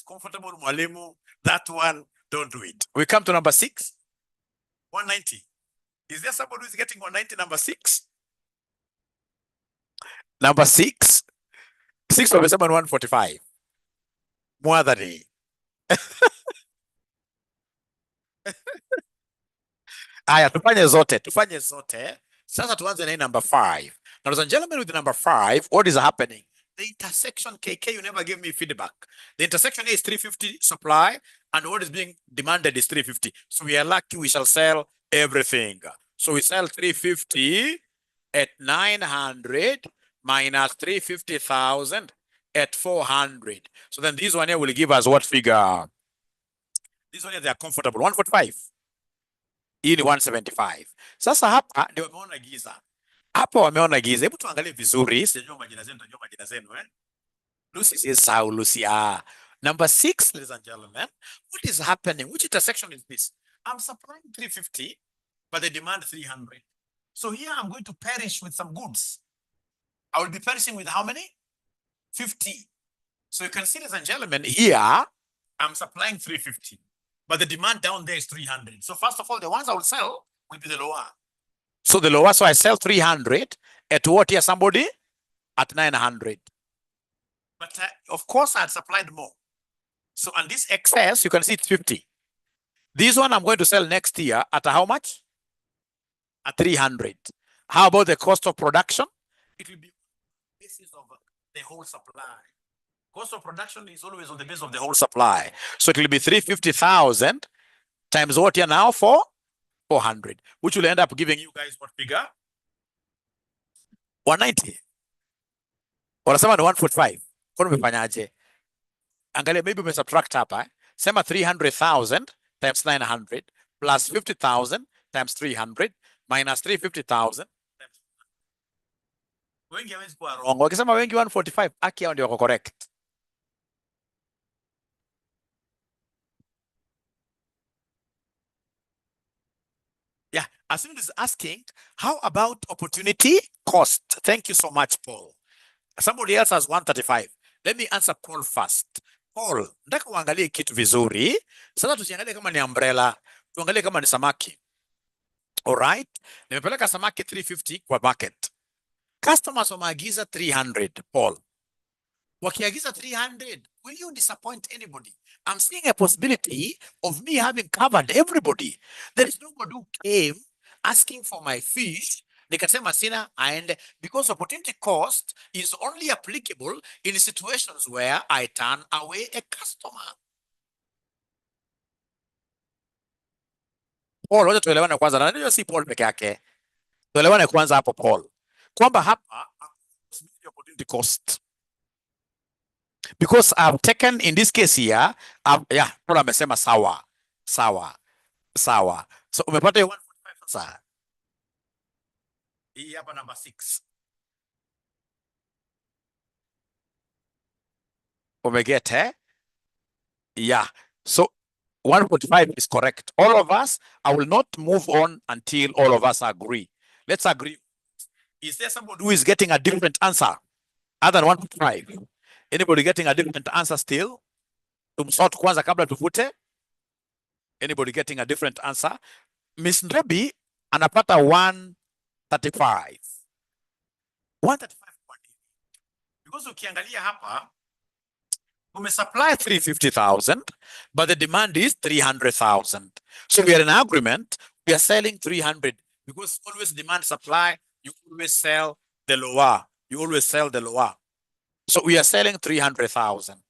comfortable, mwalimu. That one, don't do it. We come to number 6, 190. Is there somebody who is getting 190, number 6? Number 6 wamesema 145. Mwadhani. Aya, tufanye zote. Sasa tuanze na number 5. Now, ladies and gentlemen, with the number 5, what is happening? The intersection, KK, you never give me feedback. The intersection is 350 supply, and what is being demanded is 350. So we are lucky we shall sell everything. So we sell 350 at 900 minus 350,000 at 400. So then this one here will give us what figure? This one here, they are comfortable. 145. Hii ni 175. Sasa hapa ndio wameona giza. Hebu tuangalie vizuri. Sijajua majina zenu, tajua majina zenu, eh? Lucy is Sao Lucy. Number 6, ladies and gentlemen. What is happening? Which intersection is this? I'm supplying 350, but they demand 300. So here I'm going to perish with some goods. I will be perishing with how many? 50. So you can see, ladies and gentlemen, here I'm supplying 350. But the demand down there is 300. So first of all, the ones I will sell will be the lower. So the lower, so I sell 300 at what here, somebody? At 900. But of course, I had supplied more. So on this excess, you can see it's 50. This one I'm going to sell next year at how much? At 300. How about the cost of production? It will be basis of the whole supply. Cost of production is always on the base of the whole supply. So it will be 350,000 times what here now for 400, which will end up giving you guys what figure? 190. Wanasema ni 145. Kwa umefanyaje? Angalia, maybe umesubtract hapa. Sema 300,000 times 900 plus 50,000 times 300 minus 350,000. Wengi hawezi kuwa wrong. Wakisema wengi 145, aki hao ndio wako correct. Yeah, Asim is asking, how about opportunity cost? Thank you so much, Paul. Somebody else has 135. Let me answer Paul first. Paul, nataka uangalie kitu vizuri. Sasa tusiangalie kama ni umbrella, tuangalie kama ni samaki. All right? Nimepeleka samaki 350 kwa bucket. Customers wameagiza 300, Paul. Wakiagiza 300, will you disappoint anybody? I'm seeing a possibility of me having covered everybody. There is nobody who came asking for my fish. Nikasema sina aende, because opportunity cost is only applicable in situations where I turn away a customer. Paul, wacha tuelewane kwanza, na ndio si Paul peke yake. Tuelewane kwanza hapo, Paul, kwamba hapa opportunity cost, because I've taken in this case here, yeah, Paul amesema sawa. So umepata 145 sasa. Hii hapa number 6. Umeget, eh? Yeah. So 145 is correct. All of us, I will not move on until all of us agree. Let's agree. Is there somebody who is getting a different answer other than 145? Anybody getting a different answer still? Tumsort kwanza kabla tufute. Anybody getting a different answer? Miss Ndebi anapata 135. 135 kwa nini? Because ukiangalia hapa, supply 350,000, but the demand is 300,000. So we are in agreement. We are selling 300 because always demand supply. You always sell the lower. So we are selling 300,000.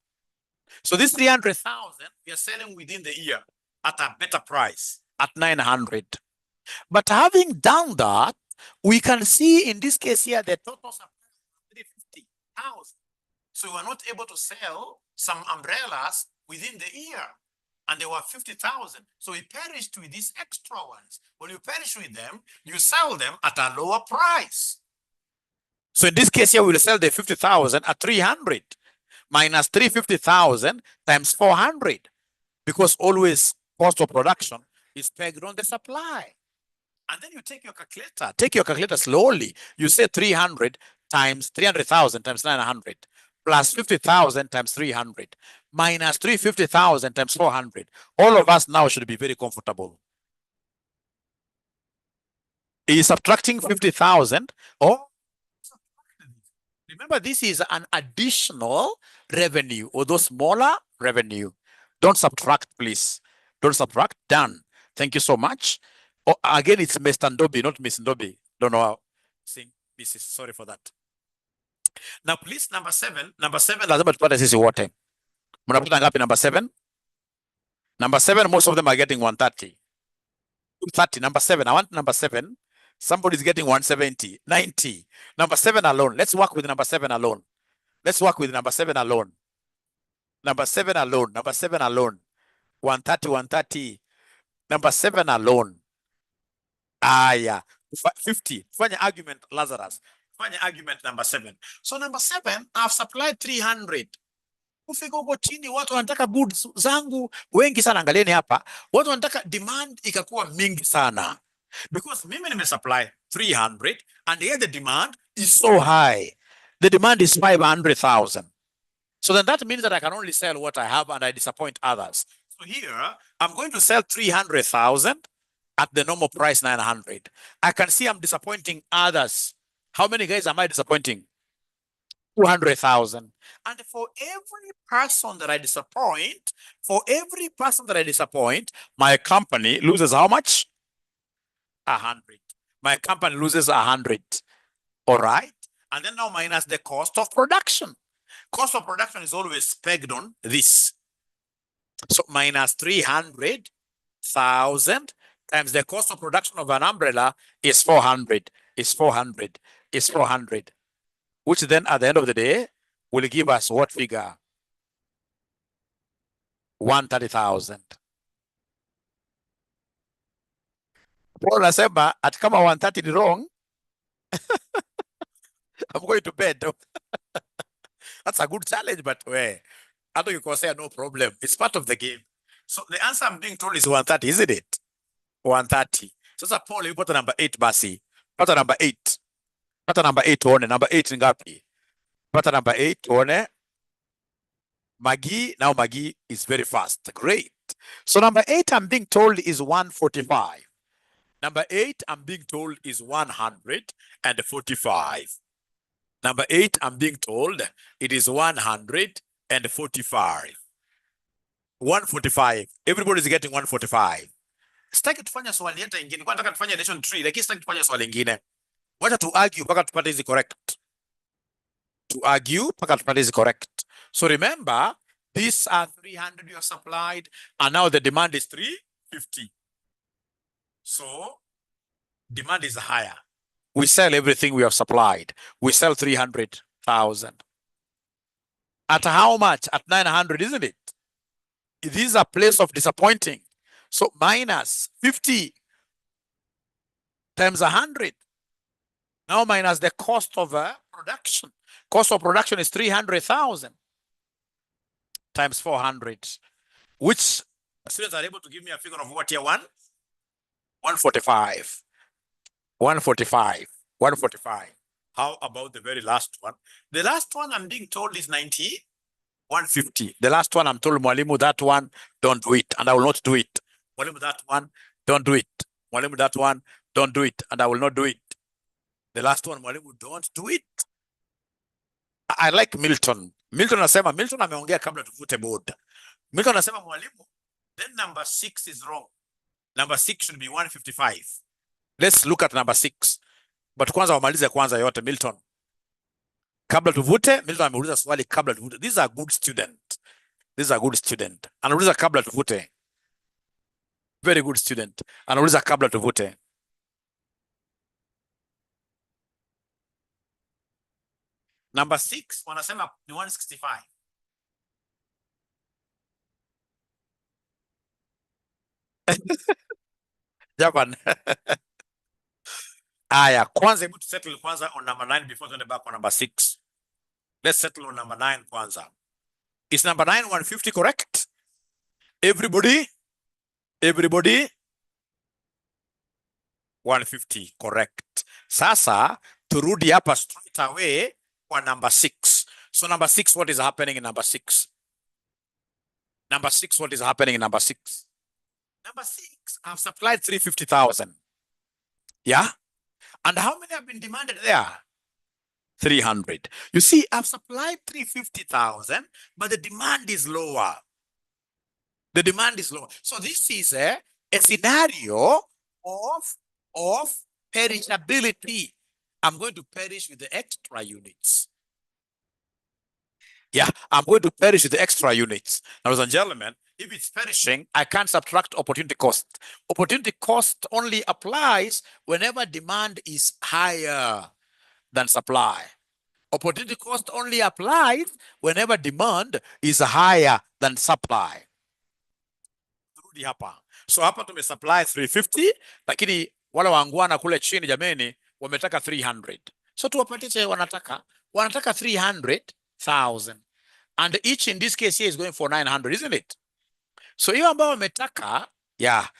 So this 300,000 we are selling within the year at a better price at 900. But having done that, we can see in this case here the total supply is 350,000. So we were not able to sell some umbrellas within the year, and they were 50,000. So we perished with these extra ones. When you perish with them, you sell them at a lower price. So in this case here, we'll sell the 50,000 at 300 minus 350,000 times 400, because always cost of production is pegged on the supply. And then you take your calculator slowly. You say 300 times 300,000 times 900 plus 50,000 times 300 minus 350,000 times 400. All of us now should be very comfortable. Is subtracting 50,000 or remember, this is an additional revenue, although smaller revenue. Don't subtract, please. Don't subtract. Done. Thank you so much. Oh, again, it's Mr. Ndobi, not Miss Ndobi. Don't know how. Mrs. Sorry for that. Now, please, number seven, lazima tupate sisi wote. Mnapata ngapi number 7? Number 7, most of them are getting 130. 230, number 7. I want number 7. Somebody's getting 170, 90. Number 7 alone. Let's work with number 7 alone. Let's work with number 7 alone. Number 7 alone. Number 7 alone. 130, 130. Number 7 alone. Yeah. 50. Fanya argument, Lazarus. Fanya argument number 7. So number 7, I've supplied 300. Ufika huko chini, watu wanataka goods zangu wengi sana. Angalieni hapa, watu wanataka demand ikakuwa mingi sana, because mimi nimesupply 300 and here the demand is so high. The demand is 500,000. So then that means that I can only sell what I have and I disappoint others. So here, I'm going to sell 300,000 at the normal price 900. I can see I'm disappointing others. How many guys am I disappointing? 200,000. And for every person that I disappoint, my company loses how much? 100. My company loses 100. All right. And then now minus the cost of production. Cost of production is always pegged on this. So minus 300,000 times the cost of production of an umbrella is 400, which then at the end of the day will give us what figure? 130,000. Paul nasema at kama 130 is wrong, I'm going to bed. That's a good challenge, but I don't you can say no problem. It's part of the game. So the answer I'm being told is 130, isn't it? 130. So Paul, you put a number 8 basi. Put a number 8. Put a number 8 one. Number 8 ngapi? Put a number 8 one. Maggie, now Maggie is very fast. Great. So number 8 I'm being told is 145. Number 8 I'm being told is 145. Number 8 I'm being told it is 145. 145. Everybody's getting 145. Sitaki tufanya swali hata ingine. Kwa nataka tufanya nation tree, lakini sitaki tufanya swali ingine. Wacha tu argue mpaka tupate hizi correct. To argue mpaka tupate hizi correct. So remember, these are 300 you have supplied, and now the demand is 350. So demand is higher. We sell everything we have supplied. We sell 300,000. At how much? At 900, isn't it? It is a place of disappointing. So minus 50 times 100. Now minus the cost of production. Cost of production is 300,000 times 400, which students are able to give me a figure of what, year 1? 145. 145. 145. How about the very last one? The last one I'm being told is 90. 150. The last one I'm told, Mwalimu, that one, don't do it, and I will not do it. Mwalimu, that one, don't do it. Mwalimu, that one, don't do it, and I will not do it. The last one, Mwalimu, don't do it. I like Milton. Milton ameongea kabla tuvute board. Milton anasema, Mwalimu, then number 6 is wrong. Number 6 should be 155. Let's look at number 6. But kwanza wamalize kwanza yote, Milton. Kabla tuvute, Milton ameuliza swali kabla tuvute. These are good student. Anauliza kabla tuvute. Very good student. Anauliza kabla tuvute. Number 6 wanasema ni 165. Japan. Aya, kwanza hebu settle kwanza on number 9 before tuende back on number 6. Let's settle on number 9 kwanza. Is number 9 150 correct? Everybody? 150 correct. Sasa turudi hapa straight away kwa number 6. So number 6, what is happening in number 6? Number 6, what is happening in number 6? Number 6, I've supplied 350,000. Yeah? And how many have been demanded there? 300. You see, I've supplied 350,000, but the demand is lower. The demand is lower. So this is a scenario of perishability. I'm going to perish with the extra units. Yeah, I'm going to perish with the extra units. Now, ladies and gentlemen, if it's perishing, I can't subtract opportunity cost. Opportunity cost only applies whenever demand is higher than supply. Opportunity cost only applies whenever demand is higher than supply. Turudi hapa. So hapa tumesupply 350, lakini wale wangwana kule chini jameni wametaka 300. So tuwapatie wanataka 300,000. And each in this case here is going for 900, isn't it? So hiyo ambao wametaka, yeah,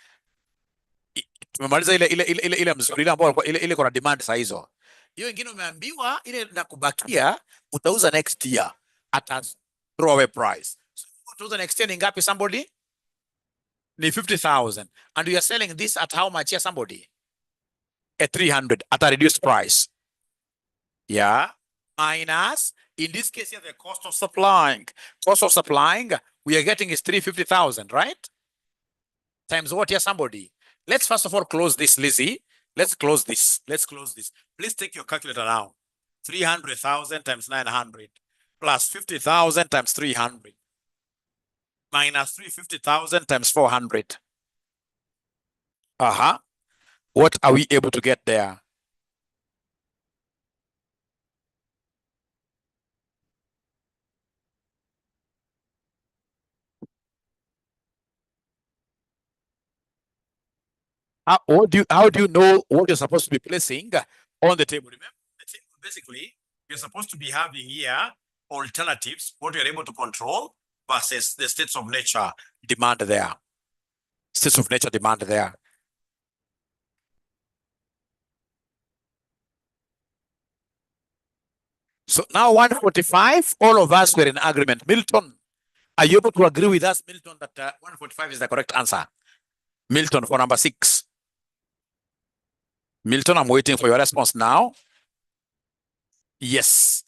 tumemaliza ile mzuri ile ambao ile kuna demand saa hizo. Hiyo ingine umeambiwa ile na kubakia utauza next year at a throwaway price. So utauza next year ni ngapi somebody? Ni 50,000. And you are selling this at how much here somebody? At 300 at a reduced price. Yeah. Minus, in this case here, the cost of supplying. Cost of supplying, we are getting is 350,000, right? Times what here somebody? Let's first of all close this, Lizzie. Let's close this. Let's close this. Please take your calculator now. 300,000 times 900 plus 50,000 times 300 minus 350,000 times 400. What are we able to get there? How do you know what you're supposed to be placing on the table? Remember, the table basically, you're supposed to be having here alternatives, what you're able to control versus the states of nature demand there. States of nature demand there. So now 145, all of us were in agreement. Milton, are you able to agree with us, Milton, that 145 is the correct answer? Milton, for number 6. Milton, I'm waiting for your response now. Yes.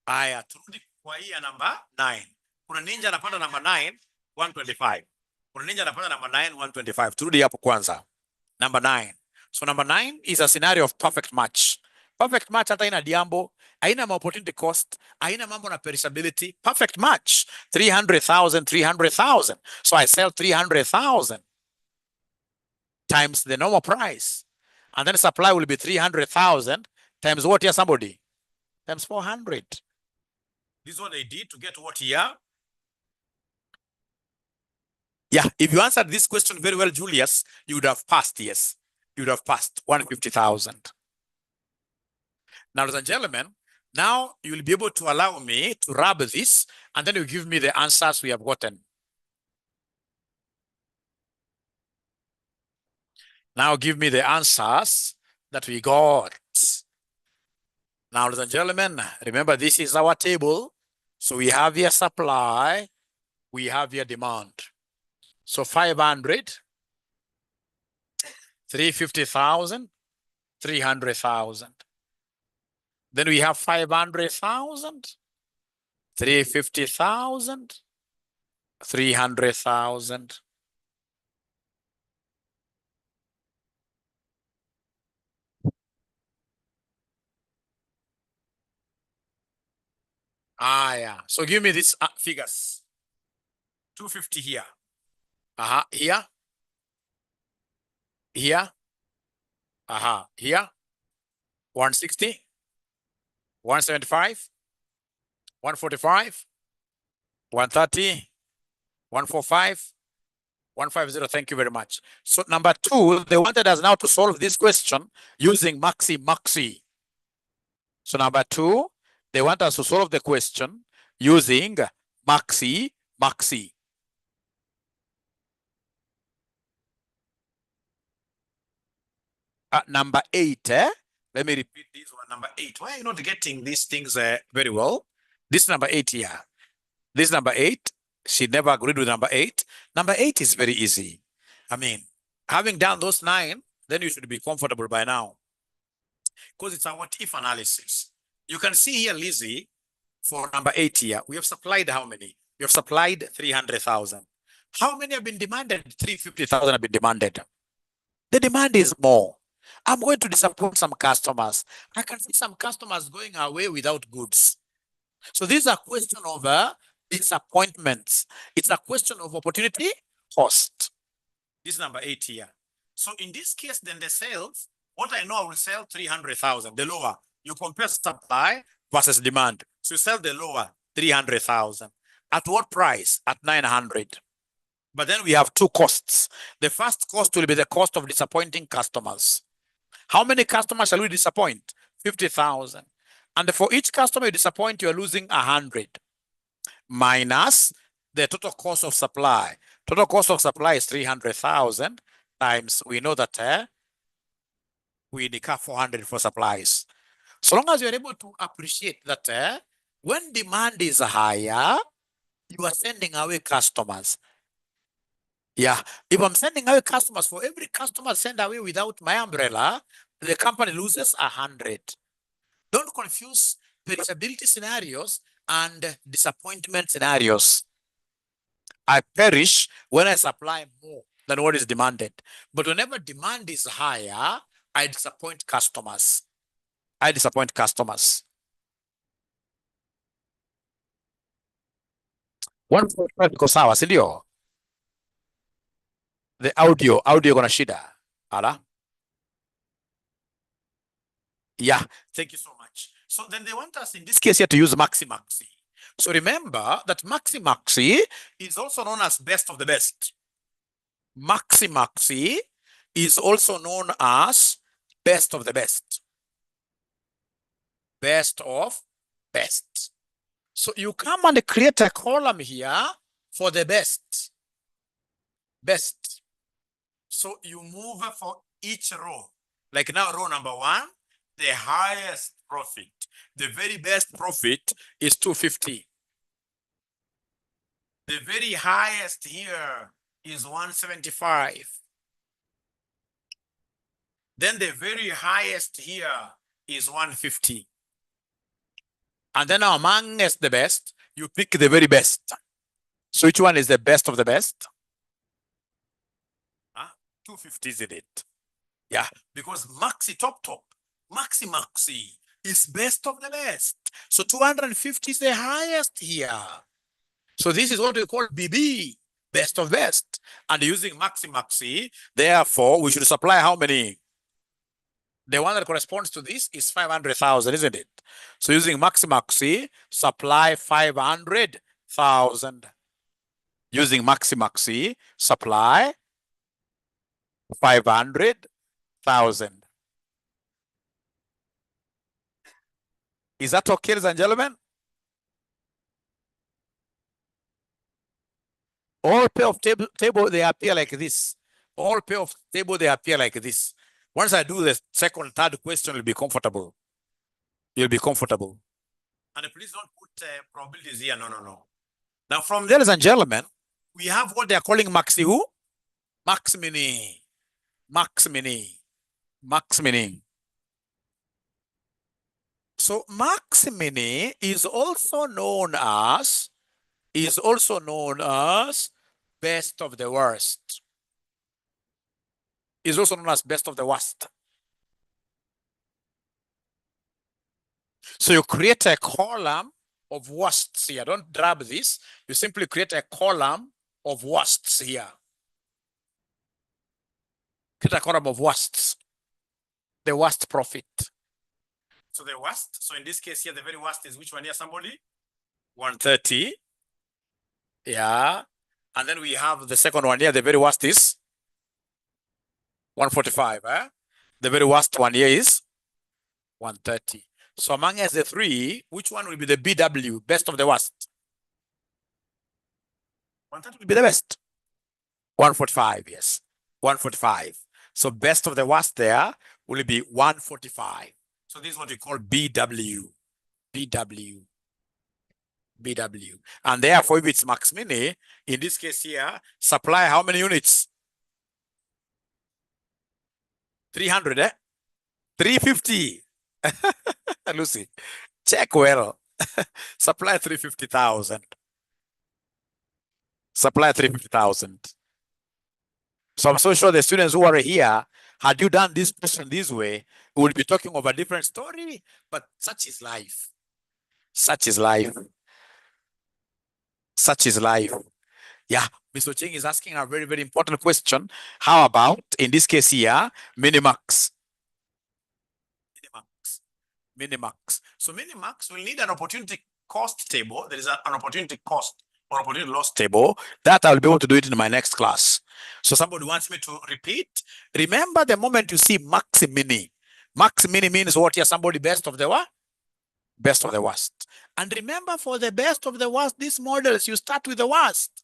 Aya, turudi kwa hii ya number 9. Kuna ninja anapanda number 9, 125. Kuna ninja anapanda number 9, 125. Turudi hapo kwanza. Number 9. So number 9 is a scenario of perfect match. Perfect match hata ina diambo, haina opportunity cost, haina mambo na perishability. Perfect match. 300,000, 300,000. So I sell 300,000 times the normal price. And then supply will be 300,000 times what here, somebody? Times 400. This is what they did to get what here? Yeah, if you answered this question very well, Julius, you would have passed, yes. You would have passed 150,000. Now, ladies and gentlemen, now you will be able to allow me to rub this, and then you give me the answers we have gotten. Now give me the answers that we got. Now, ladies and gentlemen, remember this is our table. So we have here supply, we have here demand. So 500, 350,000, 300,000. Then we have 500,000, 350,000, 300,000. Yeah. So give me these figures. 250 here. Here. Here. Here. 160. 175. 145. 130. 145. 150, thank you very much. So number 2, they wanted us now to solve this question using maxi. So number 2, they want us to solve the question using maxi. Number 8, let me repeat this one, number 8. Why are you not getting these things very well? This number 8 here. This number 8, she never agreed with number 8. Number 8 is very easy. I mean, having done those 9, then you should be comfortable by now. Because it's a what-if analysis. You can see here, Lizzie, for number 8 here, we have supplied how many? We have supplied 300,000. How many have been demanded? 350,000 have been demanded. The demand is more. I'm going to disappoint some customers. I can see some customers going away without goods. So this is a question of disappointments. It's a question of opportunity cost. This is number 8 here. So in this case, then the sales, what I know, I will sell 300,000, the lower. You compare supply versus demand. So you sell the lower, 300,000. At what price? At 900. But then we have 2 costs. The first cost will be the cost of disappointing customers. How many customers shall we disappoint? 50,000. And for each customer you disappoint, you're losing 100. Minus the total cost of supply. Total cost of supply is 300,000 times, we know that we indicate 400 for supplies. So long as you're able to appreciate that when demand is higher, you are sending away customers. Yeah, if I'm sending away customers, for every customer sent away without my umbrella, the company loses 100. Don't confuse perishability scenarios and disappointment scenarios. I perish when I supply more than what is demanded. But whenever demand is higher, I disappoint customers. 145 iko sawa, si ndio? The audio kuna shida. Ala. Yeah, thank you so much. So then they want us in this case here to use maxi. So remember that maxi is also known as best of the best. Maxi is also known as best of the best. Best of best. So you come and create a column here for the best. Best. So you move for each row. Like now row number 1, the highest profit. The very best profit is 250. The very highest here is 175. Then the very highest here is 150. And then amongst the best, you pick the very best. So which one is the best of the best? 250, isn't it? Yeah, because maxi top, maxi is best of the best. So 250 is the highest here. So this is what we call BB, best of best. And using maxi, therefore we should supply how many? The one that corresponds to this is 500,000, isn't it? So using maxi, supply 500,000. Using maxi, supply 500,000. Is that okay, ladies and gentlemen? All payoff table, they appear like this. All payoff table, they appear like this. Once I do the second, third question, you'll be comfortable. You'll be comfortable. And please don't put probabilities here. No. Now, from there, ladies and gentlemen, we have what they are calling maxi who? Max mini. So max mini is also known as best of the worst. Is also known as best of the worst. So you create a column of worsts here. Don't drab this. You simply create a column of worsts here. Create a column of worsts. The worst profit. So the worst, so in this case here, the very worst is which one here, somebody? 130. Yeah. And then we have the second one here. The very worst is 145. The very worst one here is 130. So among us the three, which one will be the BW, best of the worst? 130 will be the best. 145, yes. 145. So best of the worst there will be 145. So this is what we call BW. BW. BW. And therefore, if it's max mini, in this case here, supply how many units? 300, 350. Lucy, check well. Supply 350,000. Supply 350,000. So I'm so sure the students who are here, had you done this question this way, we would be talking of a different story, but such is life. Such is life. Such is life. Yeah, Mr. Cheng is asking a very, very important question. How about, in this case here, minimax? Minimax. Minimax. So minimax will need an opportunity cost table. There is an opportunity cost or opportunity loss table that I'll be able to do it in my next class. So somebody wants me to repeat. Remember the moment you see max mini. Max mini means what here? Somebody best of the what? Best of the worst. And remember, for the best of the worst, these models, you start with the worst.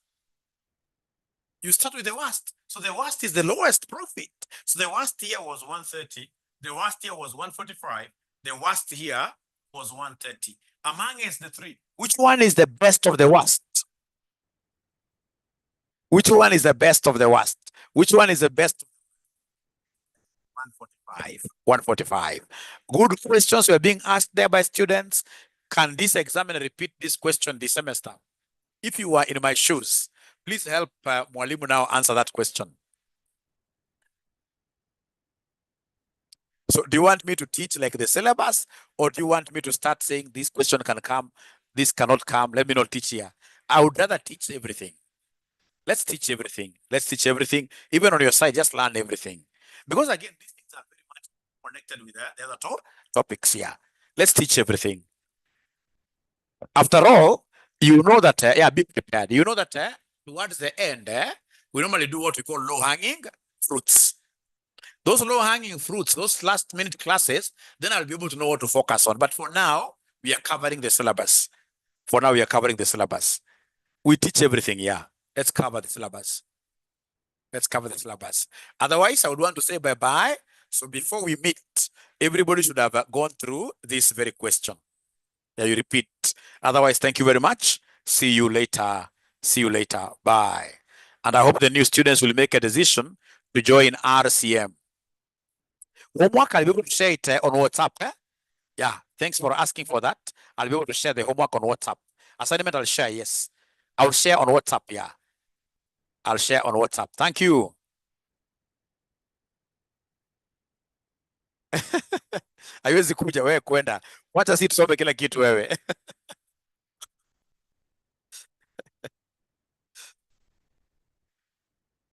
You start with the worst. So the worst is the lowest profit. So the worst here was 130. The worst here was 145. The worst here was 130. Amongst the three, which one is the best of the worst? Which one is the best of the worst? Which one is the best? 145. 145. Good questions were being asked there by students. Can this examiner repeat this question this semester? If you are in my shoes, please help Mwalimu now answer that question. So do you want me to teach like the syllabus, or do you want me to start saying this question can come, this cannot come, let me not teach here? I would rather teach everything. Let's teach everything. Let's teach everything. Even on your side, just learn everything. Because again, these things are very much connected with the other topics here. Let's teach everything. After all, you know that, yeah, be prepared. You know that towards the end, we normally do what we call low-hanging fruits. Those low-hanging fruits, those last-minute classes, then I'll be able to know what to focus on. But for now, we are covering the syllabus. For now, we are covering the syllabus. We teach everything, yeah. Let's cover the syllabus. Let's cover the syllabus. Otherwise, I would want to say bye-bye. So before we meet, everybody should have gone through this very question. Yeah, you repeat. Otherwise, thank you very much. See you later. See you later. Bye. And I hope the new students will make a decision to join RCM. Homework, I'll be able to share it on WhatsApp. Yeah, thanks for asking for that. I'll be able to share the homework on WhatsApp. Assignment, I'll share, yes. I'll share on WhatsApp, yeah. I'll share on WhatsApp. Thank you. Haiwezi kuja wewe kwenda. Wacha si tusome kila kitu wewe.